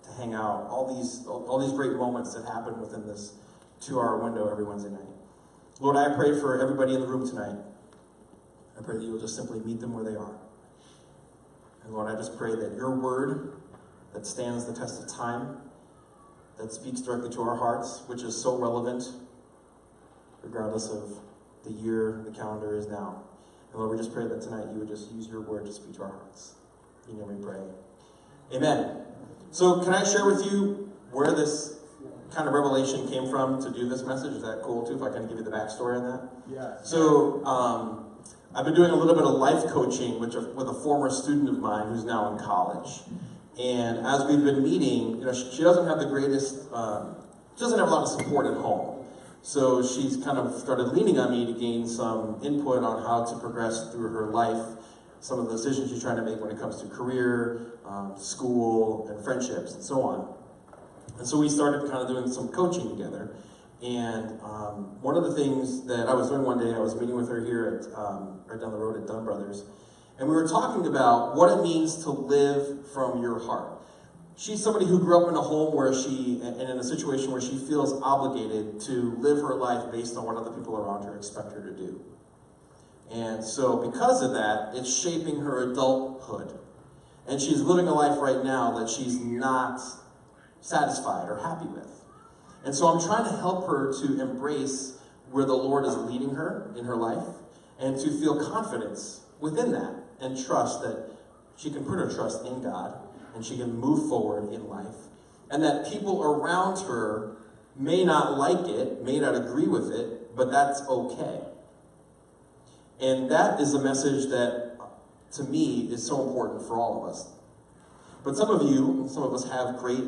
to hang out. All these great moments that happen within this 2-hour window every Wednesday night. Lord, I pray for everybody in the room tonight. I pray that you'll just simply meet them where they are. And Lord, I just pray that your word that stands the test of time, that speaks directly to our hearts, which is so relevant, regardless of the year the calendar is now. And Lord, we just pray that tonight you would just use your word to speak to our hearts. In your name we pray. Amen. So can I share with you where this kind of revelation came from to do this message? Is that cool too, if I kind of give you the backstory on that? Yeah. So I've been doing a little bit of life coaching with a former student of mine who's now in college. And as we've been meeting, you know, she doesn't have the greatest, she doesn't have a lot of support at home. So she's kind of started leaning on me to gain some input on how to progress through her life, some of the decisions she's trying to make when it comes to career, school, and friendships, and so on. And so we started kind of doing some coaching together. And one of the things that I was doing one day, I was meeting with her here at, right down the road at Dunn Brothers, and we were talking about what it means to live from your heart. She's somebody who grew up in a home where and in a situation where she feels obligated to live her life based on what other people around her expect her to do. And so because of that, it's shaping her adulthood. And she's living a life right now that she's not satisfied or happy with. And so I'm trying to help her to embrace where the Lord is leading her in her life and to feel confidence within that and trust that she can put her trust in God and she can move forward in life. And that people around her may not like it, may not agree with it, but that's okay. And that is a message that, to me, is so important for all of us. But some of you, and some of us have great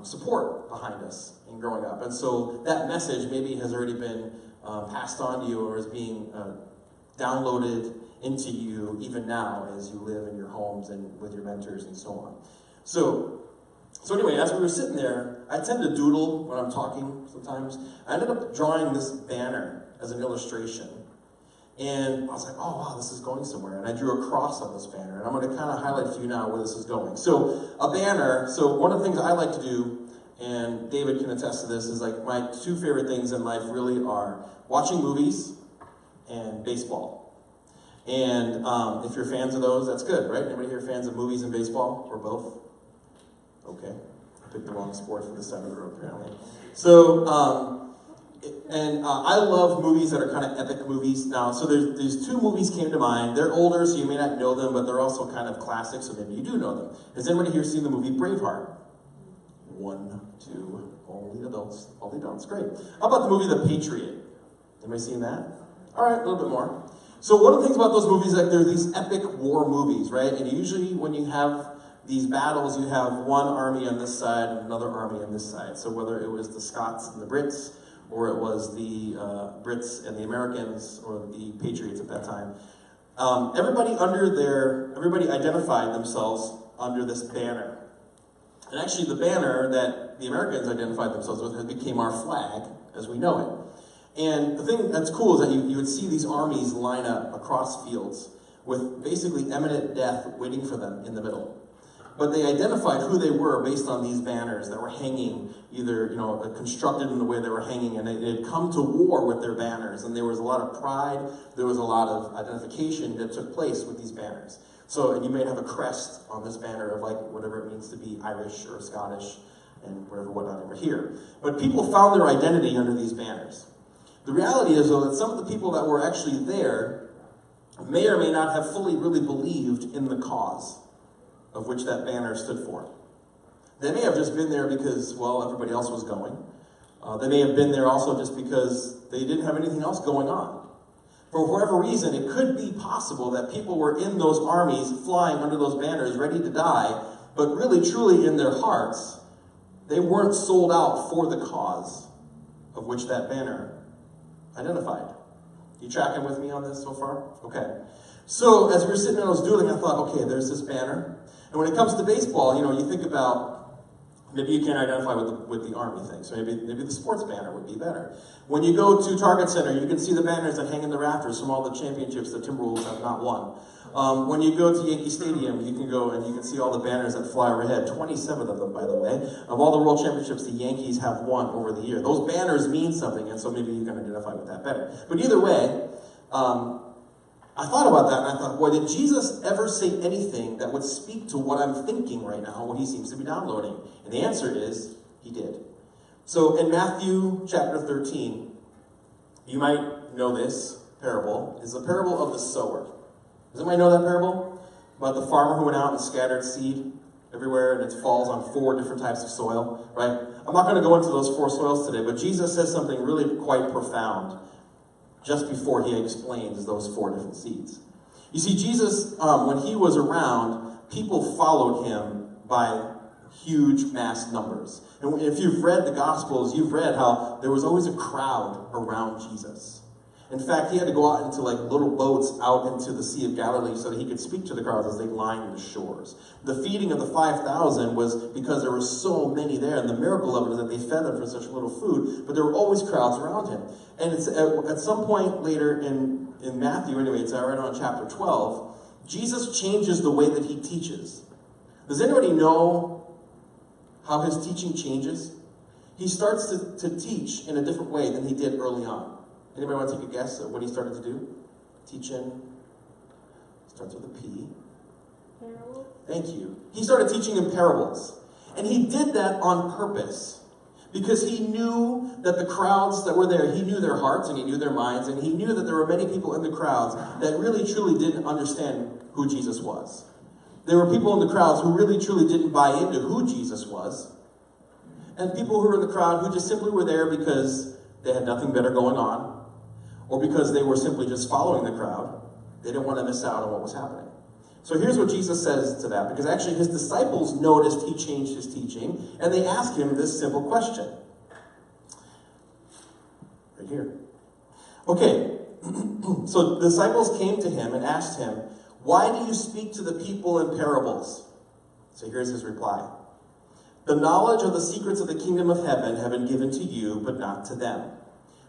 support behind us in growing up. And so that message maybe has already been passed on to you or is being downloaded into you even now as you live in your homes and with your mentors and so on. So anyway, as we were sitting there, I tend to doodle when I'm talking sometimes. I ended up drawing this banner as an illustration. And I was like, oh wow, this is going somewhere. And I drew a cross on this banner. And I'm going to kind of highlight for you now where this is going. So a banner, so one of the things I like to do, and David can attest to this, is like my two favorite things in life really are watching movies and baseball. And if you're fans of those, that's good, right? Anybody here fans of movies and baseball, or both? Okay, I picked the wrong sport for this side of the road, apparently. So, I love movies that are kind of epic movies. Now, so there's two movies came to mind. They're older, so you may not know them, but they're also kind of classics, so maybe you do know them. Has anybody here seen the movie Braveheart? 1, 2, only adults, great. How about the movie The Patriot? Anybody seen that? All right, a little bit more. So one of the things about those movies, like they're these epic war movies, right? And usually when you have these battles, you have one army on this side and another army on this side. So whether it was the Scots and the Brits, or it was the Brits and the Americans, or the Patriots at that time, everybody identified themselves under this banner. And actually the banner that the Americans identified themselves with became our flag as we know it. And the thing that's cool is that you would see these armies line up across fields with basically imminent death waiting for them in the middle. But they identified who they were based on these banners that were hanging, either constructed in the way they were hanging, and they had come to war with their banners. And there was a lot of pride, there was a lot of identification that took place with these banners. So, and you may have a crest on this banner of like whatever it means to be Irish or Scottish and whatnot over here. But people found their identity under these banners. The reality is, though, that some of the people that were actually there may or may not have fully really believed in the cause of which that banner stood for. They may have just been there because, well, everybody else was going. They may have been there also just because they didn't have anything else going on. For whatever reason, it could be possible that people were in those armies flying under those banners ready to die, but really, truly in their hearts, they weren't sold out for the cause of which that banner identified. You tracking with me on this so far? Okay. So as we were sitting and I was doodling, I thought, okay, there's this banner. And when it comes to baseball, you think about Maybe you can't identify with the Army thing, so maybe the sports banner would be better. When you go to Target Center, you can see the banners that hang in the rafters from all the championships the Timberwolves have not won. When you go to Yankee Stadium, you can go and you can see all the banners that fly overhead, 27 of them, by the way, of all the World Championships the Yankees have won over the year. Those banners mean something, and so maybe you can identify with that better. But either way, I thought about that, and I thought, boy, did Jesus ever say anything that would speak to what I'm thinking right now, what he seems to be downloading? And the answer is, he did. So in Matthew chapter 13, you might know this parable, is the parable of the sower. Does anybody know that parable? About the farmer who went out and scattered seed everywhere, and it falls on 4 different types of soil, right? I'm not going to go into those 4 soils today, but Jesus says something really quite profound just before he explains those 4 different seeds. You see, Jesus, when he was around, people followed him by huge mass numbers. And if you've read the Gospels, you've read how there was always a crowd around Jesus. In fact, he had to go out into like little boats out into the Sea of Galilee so that he could speak to the crowds as they lined the shores. The feeding of the 5,000 was because there were so many there, and the miracle of it is that they fed them for such little food, but there were always crowds around him. And it's at some point later in Matthew, anyway, it's right around chapter 12, Jesus changes the way that he teaches. Does anybody know how his teaching changes? He starts to teach in a different way than he did early on. Anybody want to take a guess at what he started to do? Teaching. Starts with a P. Parables? Thank you. He started teaching in parables. And he did that on purpose. Because he knew that the crowds that were there, he knew their hearts and he knew their minds, and he knew that there were many people in the crowds that really truly didn't understand who Jesus was. There were people in the crowds who really truly didn't buy into who Jesus was. And people who were in the crowd who just simply were there because they had nothing better going on, or because they were simply just following the crowd. They didn't want to miss out on what was happening. So here's what Jesus says to that, because actually his disciples noticed he changed his teaching, and they asked him this simple question. Right here. Okay, so the disciples came to him and asked him, "Why do you speak to the people in parables?" So here's his reply. "The knowledge of the secrets of the kingdom of heaven have been given to you, but not to them.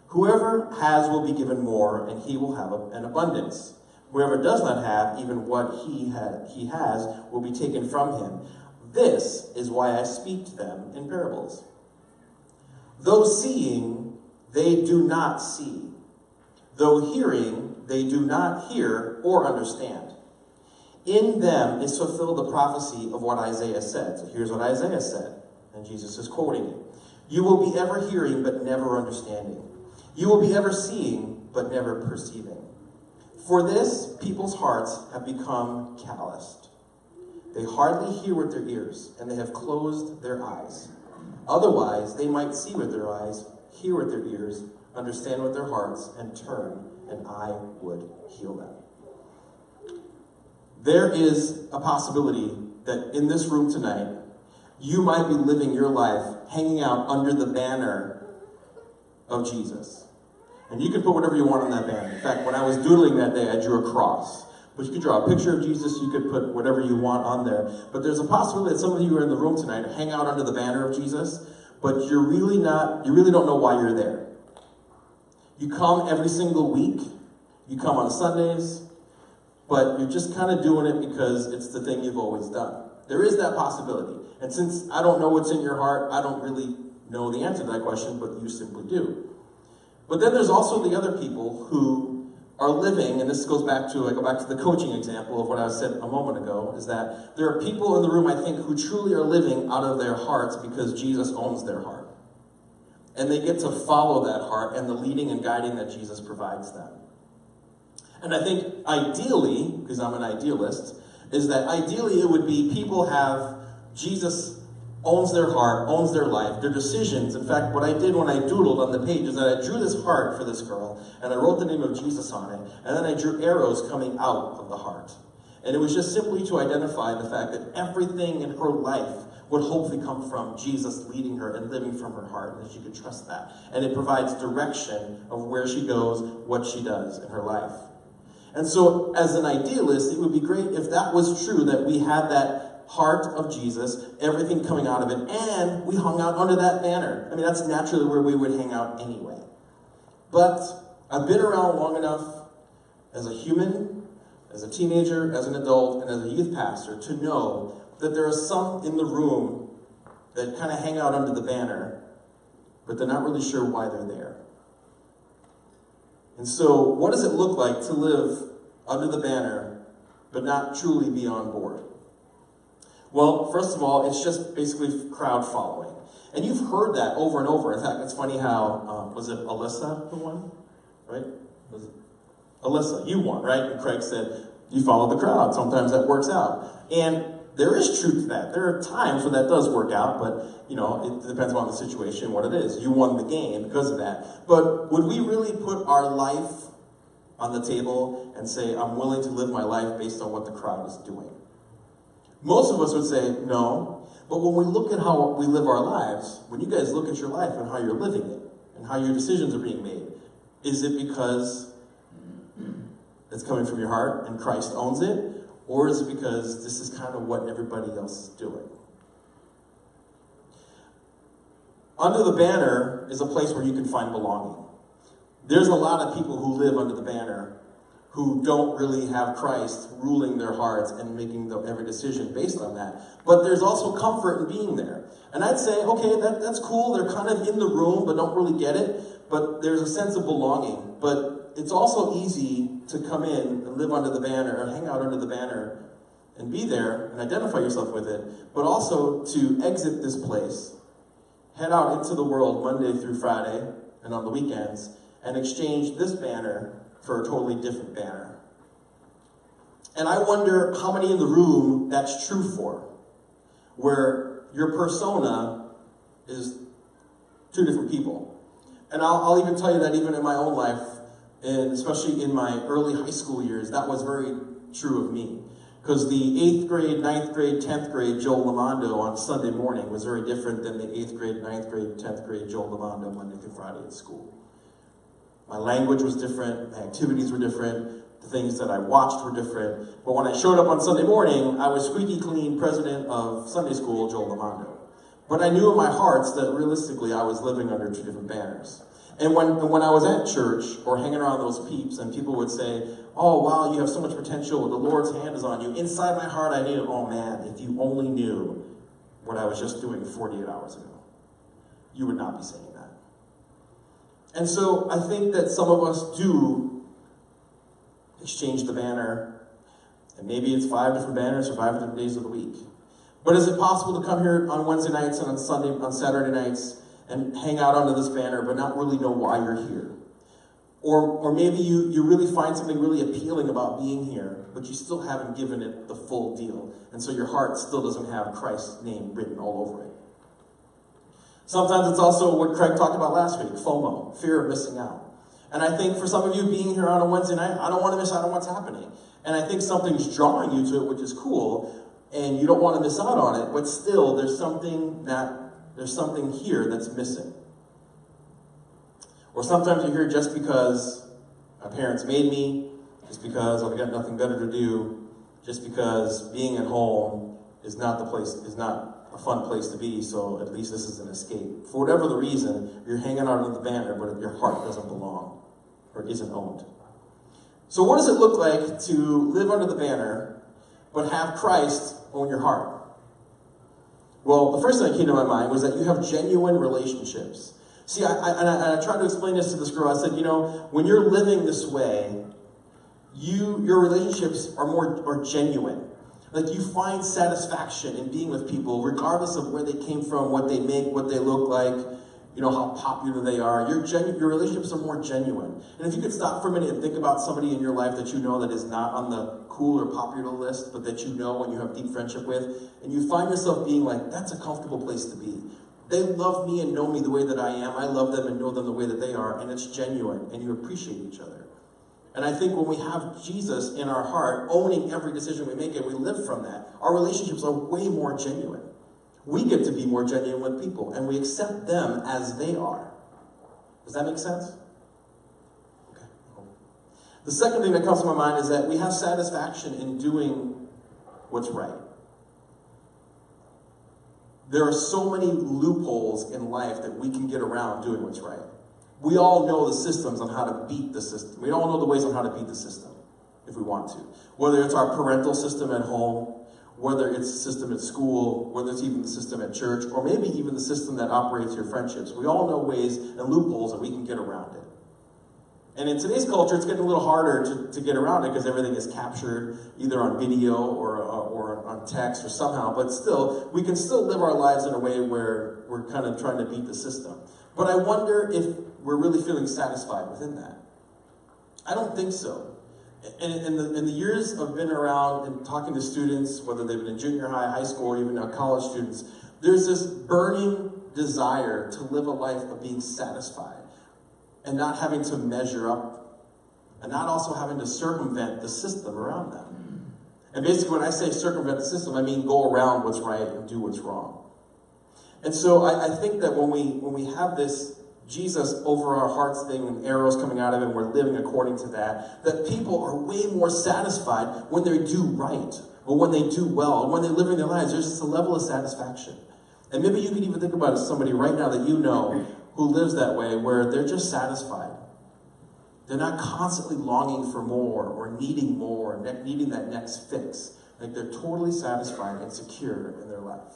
Whoever has will be given more, and he will have an abundance. Whoever does not have, even what he has will be taken from him. This is why I speak to them in parables. Though seeing, they do not see. Though hearing, they do not hear or understand. In them is fulfilled the prophecy of what Isaiah said." So here's what Isaiah said, and Jesus is quoting it. "You will be ever hearing, but never understanding. You will be ever seeing, but never perceiving. For this, people's hearts have become calloused. They hardly hear with their ears, and they have closed their eyes. Otherwise, they might see with their eyes, hear with their ears, understand with their hearts, and turn, and I would heal them." There is a possibility that in this room tonight, you might be living your life hanging out under the banner of Jesus. And you can put whatever you want on that banner. In fact, when I was doodling that day, I drew a cross. But you could draw a picture of Jesus, you could put whatever you want on there. But there's a possibility that some of you are in the room tonight and hang out under the banner of Jesus, but you really don't know why you're there. You come every single week, you come on Sundays, but you're just kind of doing it because it's the thing you've always done. There is that possibility. And since I don't know what's in your heart, I don't really know the answer to that question, but you simply do. But then there's also the other people who are living, and this goes back to, I go back to the coaching example of what I said a moment ago, is that there are people in the room, I think, who truly are living out of their hearts because Jesus owns their heart. And they get to follow that heart and the leading and guiding that Jesus provides them. And I think ideally, because I'm an idealist, is that ideally it would be people have Jesus owns their heart, owns their life, their decisions. In fact, what I did when I doodled on the page is that I drew this heart for this girl, and I wrote the name of Jesus on it, and then I drew arrows coming out of the heart. And it was just simply to identify the fact that everything in her life would hopefully come from Jesus leading her and living from her heart, and that she could trust that. And it provides direction of where she goes, what she does in her life. And so, as an idealist, it would be great if that was true, that we had that heart of Jesus, everything coming out of it, and we hung out under that banner. I mean, that's naturally where we would hang out anyway. But I've been around long enough as a human, as a teenager, as an adult, and as a youth pastor to know that there are some in the room that kind of hang out under the banner, but they're not really sure why they're there. And so, what does it look like to live under the banner, but not truly be on board? Well, first of all, it's just basically crowd following. And you've heard that over and over. In fact, it's funny how, was it Alyssa who won? Right? Was it? Alyssa, you won, right? And Craig said, you follow the crowd. Sometimes that works out. And there is truth to that. There are times when that does work out, but, you know, it depends on the situation, what it is. You won the game because of that. But would we really put our life on the table and say, I'm willing to live my life based on what the crowd is doing? Most of us would say no. But when we look at how we live our lives, when you guys look at your life and how you're living it, and how your decisions are being made, is it because it's coming from your heart and Christ owns it? Or is it because this is kind of what everybody else is doing? Under the banner is a place where you can find belonging. There's a lot of people who live under the banner who don't really have Christ ruling their hearts and making every decision based on that. But there's also comfort in being there. And I'd say, okay, that's cool. They're kind of in the room but don't really get it. But there's a sense of belonging. But it's also easy to come in and live under the banner or hang out under the banner and be there and identify yourself with it, but also to exit this place, head out into the world Monday through Friday and on the weekends, and exchange this banner for a totally different banner. And I wonder how many in the room that's true for, where your persona is two different people. And I'll even tell you that even in my own life, and especially in my early high school years, that was very true of me. Because the 8th grade, 9th grade, 10th grade Joel Lamando on Sunday morning was very different than the 8th grade, 9th grade, 10th grade Joel Lamando Monday through Friday at school. My language was different, my activities were different, the things that I watched were different. But when I showed up on Sunday morning, I was squeaky clean president of Sunday school Joel Lamando. But I knew in my heart that realistically I was living under two different banners. And when I was at church or hanging around those peeps and people would say, oh, wow, you have so much potential, the Lord's hand is on you. Inside my heart, I knew, oh man, if you only knew what I was just doing 48 hours ago, you would not be saying that. And so I think that some of us do exchange the banner, and maybe it's 5 different banners or 5 different days of the week. But is it possible to come here on Wednesday nights and on Saturday nights and hang out under this banner, but not really know why you're here? Or maybe you really find something really appealing about being here, but you still haven't given it the full deal. And so your heart still doesn't have Christ's name written all over it. Sometimes it's also what Craig talked about last week, FOMO, fear of missing out. And I think for some of you being here on a Wednesday night, I don't want to miss out on what's happening. And I think something's drawing you to it, which is cool, and you don't want to miss out on it, but still there's something here that's missing. Or sometimes you're here just because my parents made me, just because I've got nothing better to do, just because being at home is not a fun place to be, so at least this is an escape. For whatever the reason, you're hanging out under the banner, but your heart doesn't belong or isn't owned. So what does it look like to live under the banner, but have Christ own your heart? Well, the first thing that came to my mind was that you have genuine relationships. See, I tried to explain this to this girl. I said, you know, when you're living this way, your relationships are genuine. Like, you find satisfaction in being with people, regardless of where they came from, what they make, what they look like, you know, how popular they are. Your relationships are more genuine. And if you could stop for a minute and think about somebody in your life that you know that is not on the cool or popular list, but that you know and you have deep friendship with, and you find yourself being like, that's a comfortable place to be. They love me and know me the way that I am. I love them and know them the way that they are, and it's genuine, and you appreciate each other. And I think when we have Jesus in our heart, owning every decision we make, and we live from that, our relationships are way more genuine. We get to be more genuine with people, and we accept them as they are. Does that make sense? Okay. The second thing that comes to my mind is that we have satisfaction in doing what's right. there are so many loopholes in life that we can get around doing what's right. We all know the systems on how to beat the system. We all know the ways on how to beat the system if we want to. Whether it's our parental system at home, whether it's the system at school, whether it's even the system at church, or maybe even the system that operates your friendships. We all know ways and loopholes that we can get around it. And in today's culture, it's getting a little harder to get around it because everything is captured either on video or on text or somehow. But still, we can still live our lives in a way where we're kind of trying to beat the system. But I wonder if we're really feeling satisfied within that. I don't think so. And in the years I've been around and talking to students, whether they've been in junior high, high school, or even now college students, there's this burning desire to live a life of being satisfied and not having to measure up and not also having to circumvent the system around them. And basically when I say circumvent the system, I mean go around what's right and do what's wrong. And so I think that when we have this Jesus over our hearts thing and arrows coming out of it and we're living according to that, that people are way more satisfied when they do right or when they do well or when they're living their lives. There's just a level of satisfaction. And maybe you can even think about somebody right now that you know who lives that way where they're just satisfied. They're not constantly longing for more or needing that next fix. Like they're totally satisfied and secure in their life.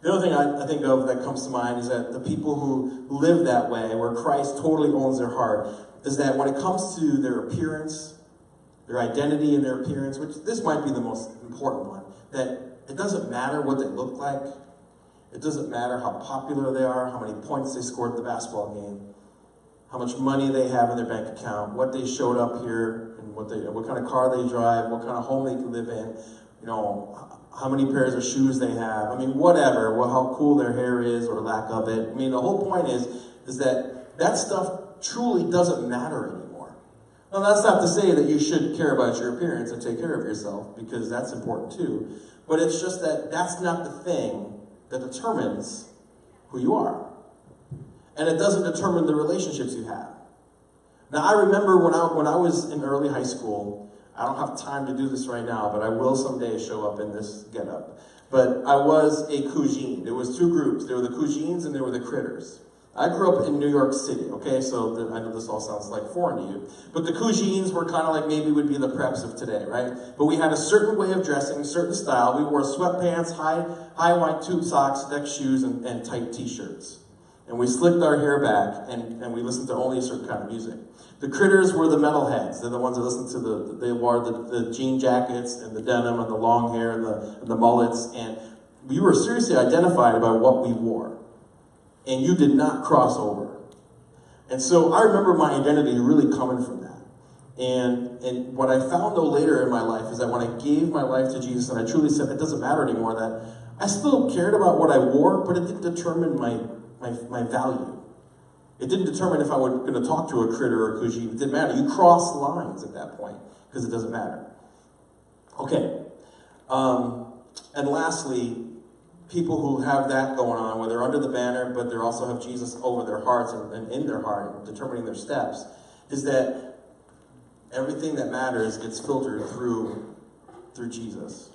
The other thing I think of that comes to mind is that the people who live that way, where Christ totally owns their heart, is that when it comes to their appearance, their identity and their appearance, which this might be the most important one, that it doesn't matter what they look like. It doesn't matter how popular they are, how many points they scored at the basketball game, how much money they have in their bank account, what they showed up here, and what kind of car they drive, what kind of home they can live in, how many pairs of shoes they have. I mean, whatever, how cool their hair is or lack of it. I mean, the whole point is that stuff truly doesn't matter anymore. Now, that's not to say that you should care about your appearance and take care of yourself, because that's important too. But it's just that that's not the thing that determines who you are. And it doesn't determine the relationships you have. Now, I remember when I was in early high school, I don't have time to do this right now, but I will someday show up in this getup. But I was a Cougine. There was two groups. There were the Cougines and there were the Critters. I grew up in New York City, okay? So I know this all sounds like foreign to you. But the Cougines were kind of like maybe would be the preps of today, right? But we had a certain way of dressing, a certain style. We wore sweatpants, high white tube socks, deck shoes, and tight t-shirts. And we slicked our hair back, and we listened to only a certain kind of music. The Critters were the metalheads. They're the ones that listened to they wore the jean jackets and the denim and the long hair and the mullets. And we were seriously identified by what we wore. And you did not cross over. And so I remember my identity really coming from that. And what I found though later in my life is that when I gave my life to Jesus and I truly said it doesn't matter anymore, that I still cared about what I wore, but it didn't determine my value. It didn't determine if I was going to talk to a critter or a Cougine. It didn't matter. You cross lines at that point because it doesn't matter. Okay. And lastly, people who have that going on, where they're under the banner, but they also have Jesus over their hearts and in their heart, and determining their steps, is that everything that matters gets filtered through Jesus.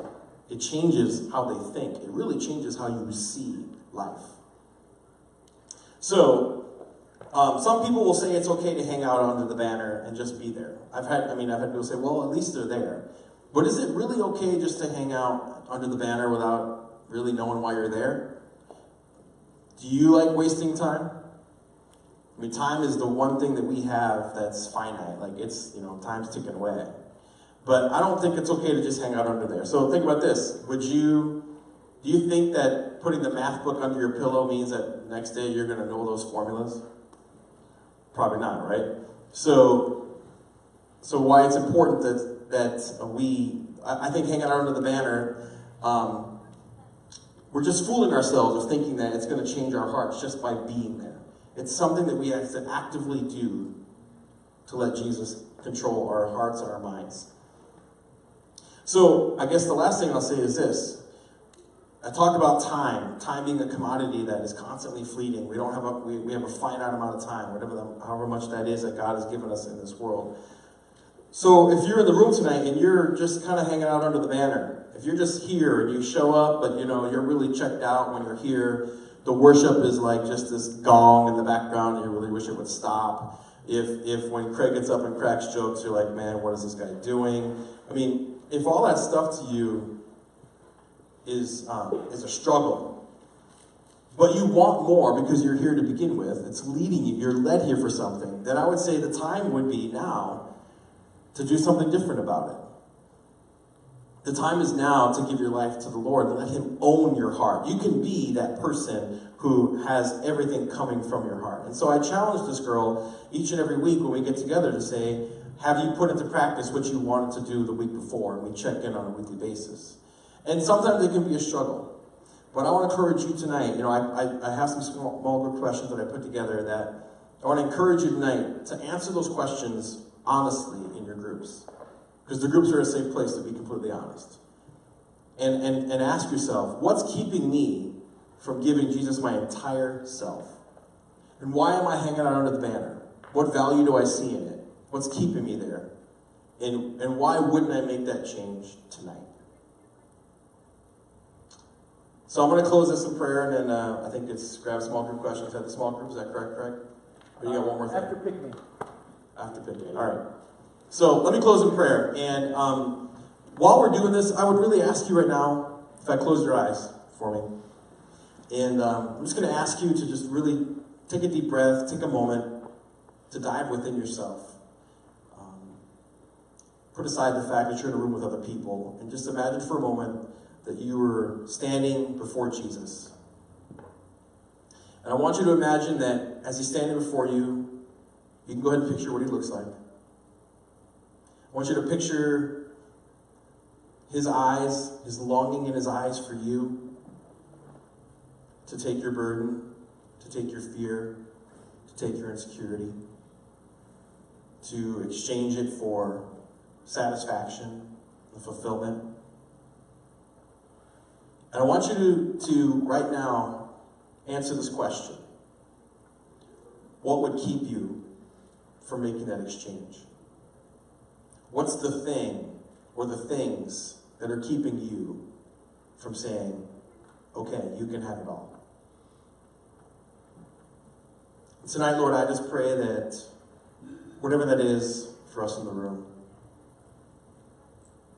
It changes how they think. It really changes how you see life. So, some people will say it's okay to hang out under the banner and just be there. I've had people say, well, at least they're there. But is it really okay just to hang out under the banner without really knowing why you're there? Do you like wasting time? I mean, time is the one thing that we have that's finite. Like it's, time's ticking away. But I don't think it's okay to just hang out under there. So think about this. Do you think that putting the math book under your pillow means that next day you're going to know those formulas? Probably not, right? So why it's important I think hanging out under the banner, we're just fooling ourselves with thinking that it's going to change our hearts just by being there. It's something that we have to actively do to let Jesus control our hearts and our minds. So I guess the last thing I'll say is this. I talked about time being a commodity that is constantly fleeting. We have a finite amount of time, however much that is that God has given us in this world. So if you're in the room tonight and you're just kind of hanging out under the banner, if you're just here and you show up, but you're really checked out when you're here, the worship is like just this gong in the background and you really wish it would stop. If when Craig gets up and cracks jokes, you're like, man, what is this guy doing? I mean, if all that stuff to you is a struggle, but you want more because you're here to begin with, it's leading you, you're led here for something, then I would say the time would be now to do something different about it. The time is now to give your life to the Lord and let Him own your heart. You can be that person who has everything coming from your heart. And so I challenge this girl each and every week when we get together to say, have you put into practice what you wanted to do the week before? And we check in on a weekly basis. And sometimes it can be a struggle. But I want to encourage you tonight. I have some small group questions that I put together that I want to encourage you tonight to answer those questions honestly in your groups. Because the groups are a safe place to be completely honest. And ask yourself, what's keeping me from giving Jesus my entire self? And why am I hanging out under the banner? What value do I see in it? What's keeping me there? And why wouldn't I make that change tonight? So I'm going to close this in prayer, and then I think it's grab small group questions at the small group. Is that correct, Craig? Or you got one more thing? After picnic. After picnic. All right. So let me close in prayer. And while we're doing this, I would really ask you right now, if I close your eyes for me. And I'm just going to ask you to just really take a deep breath, take a moment to dive within yourself. Put aside the fact that you're in a room with other people, and just imagine for a moment that you were standing before Jesus. And I want you to imagine that as He's standing before you, you can go ahead and picture what He looks like. I want you to picture His eyes, His longing in His eyes for you, to take your burden, to take your fear, to take your insecurity, to exchange it for satisfaction and fulfillment. And I want you to right now answer this question. What would keep you from making that exchange? What's the thing or the things that are keeping you from saying, okay, you can have it all? And tonight, Lord, I just pray that whatever that is for us in the room,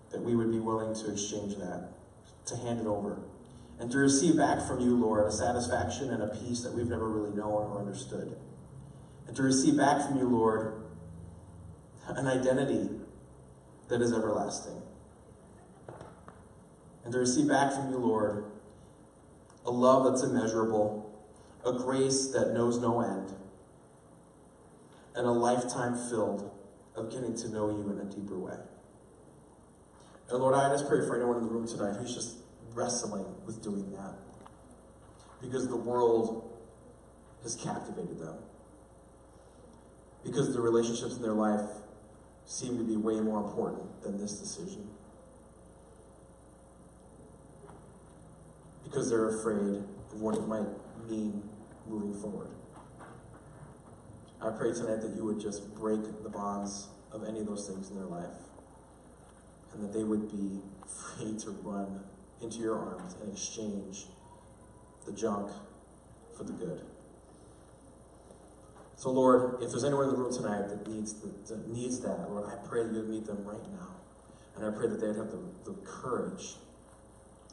that we would be willing to exchange that, to hand it over, and to receive back from you, Lord, a satisfaction and a peace that we've never really known or understood. And to receive back from you, Lord, an identity that is everlasting. And to receive back from you, Lord, a love that's immeasurable, a grace that knows no end, and a lifetime filled of getting to know you in a deeper way. And Lord, I just pray for anyone in the room tonight who's just wrestling with doing that, because the world has captivated them, because the relationships in their life seem to be way more important than this decision, because they're afraid of what it might mean moving forward. I pray tonight that you would just break the bonds of any of those things in their life, and that they would be free to run into your arms and exchange the junk for the good. So Lord, if there's anyone in the room tonight that needs that, Lord, I pray that you would meet them right now. And I pray that they'd have the courage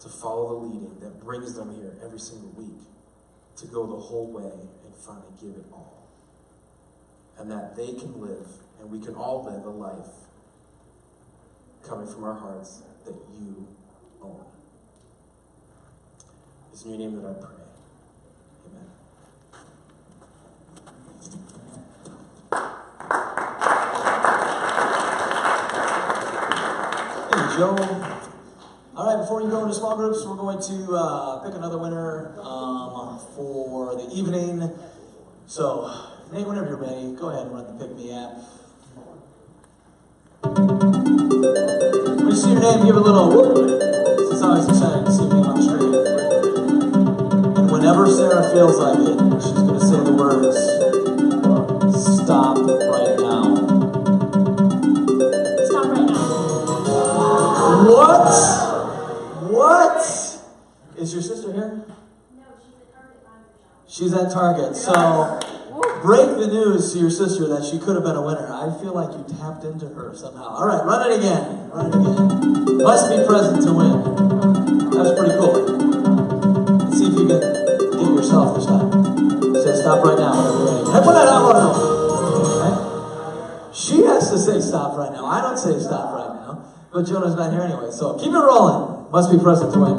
to follow the leading that brings them here every single week, to go the whole way and finally give it all. And that they can live, and we can all live a life coming from our hearts that you own. It's in your name that I pray. Amen. Hey, Joe. All right, before you go into small groups, we're going to pick another winner for the evening. So, Nate, whenever you're ready, go ahead and run the Pick Me app. When you see your name, give a little whoop. It's always exciting to see me on the street. And whenever Sarah feels like it, she's going to say the words, stop right now. She's at Target. So break the news to your sister that she could have been a winner. I feel like you tapped into her somehow. All right, run it again. Run it again. Must be present to win. That was pretty cool. Let's see if you can get yourself this time. Say stop right now whenever you're ready. Hey, put that out, right? She has to say stop right now. I don't say stop right now. But Jonah's not here anyway, so keep it rolling. Must be present to win.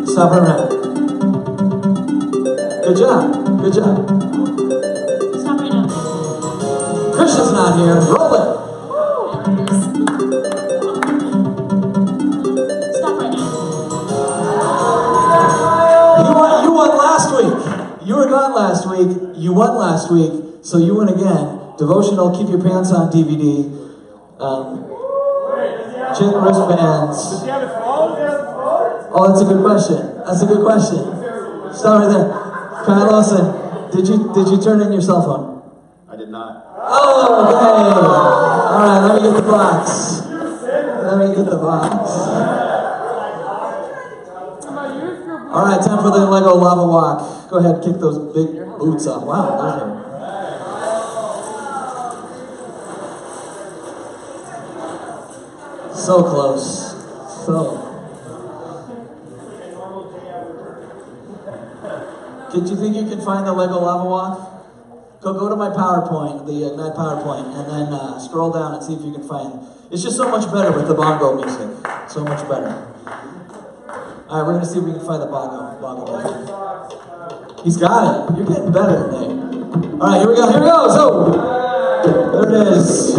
Stop right now. Good job. Good job. Stop right now. Christian's not here. Roll it. Stop right now. You won last week. You were gone last week. You won last week, so you win again. Devotional, Keep Your Pants On DVD. Chin wristbands. Does he have his phone? Oh, that's a good question. That's a good question. Stop right there. Kyle Olsen, did you turn in your cell phone? I did not. Oh, okay. All right, let me get the box. Let me get the box. All right, time for the Lego Lava Walk. Go ahead, kick those big boots off. Wow, those are... So close. So. Did you think you could find the Lego Lava Walk? Go to my PowerPoint, the Ignite PowerPoint, and then scroll down and see if you can find. It's just so much better with the bongo music. So much better. All right, we're gonna see if we can find the bongo music. He's got it. You're getting better, Nate. All right, here we go. Here we go. So there it is.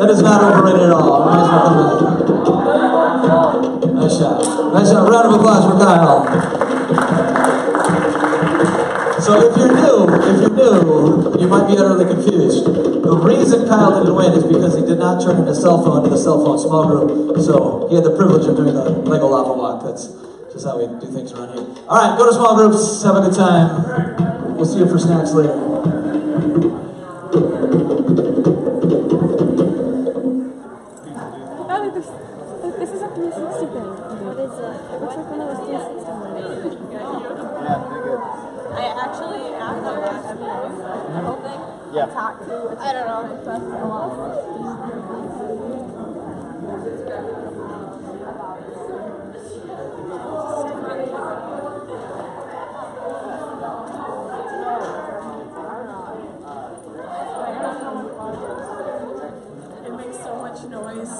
That is not overrated at all. Nice shot. Nice shot. Round of applause for Kyle. So if you're new, you might be utterly confused. The reason Kyle didn't win is because he did not turn in his cell phone to the cell phone small group. So he had the privilege of doing the Lego Lava Walk. That's just how we do things around here. All right, go to small groups. Have a good time. We'll see you for snacks later. This is a 360 thing. What is it? It looks like one of those 360 movies. I actually, after the whole thing, I talked to, I don't know, it makes so much noise.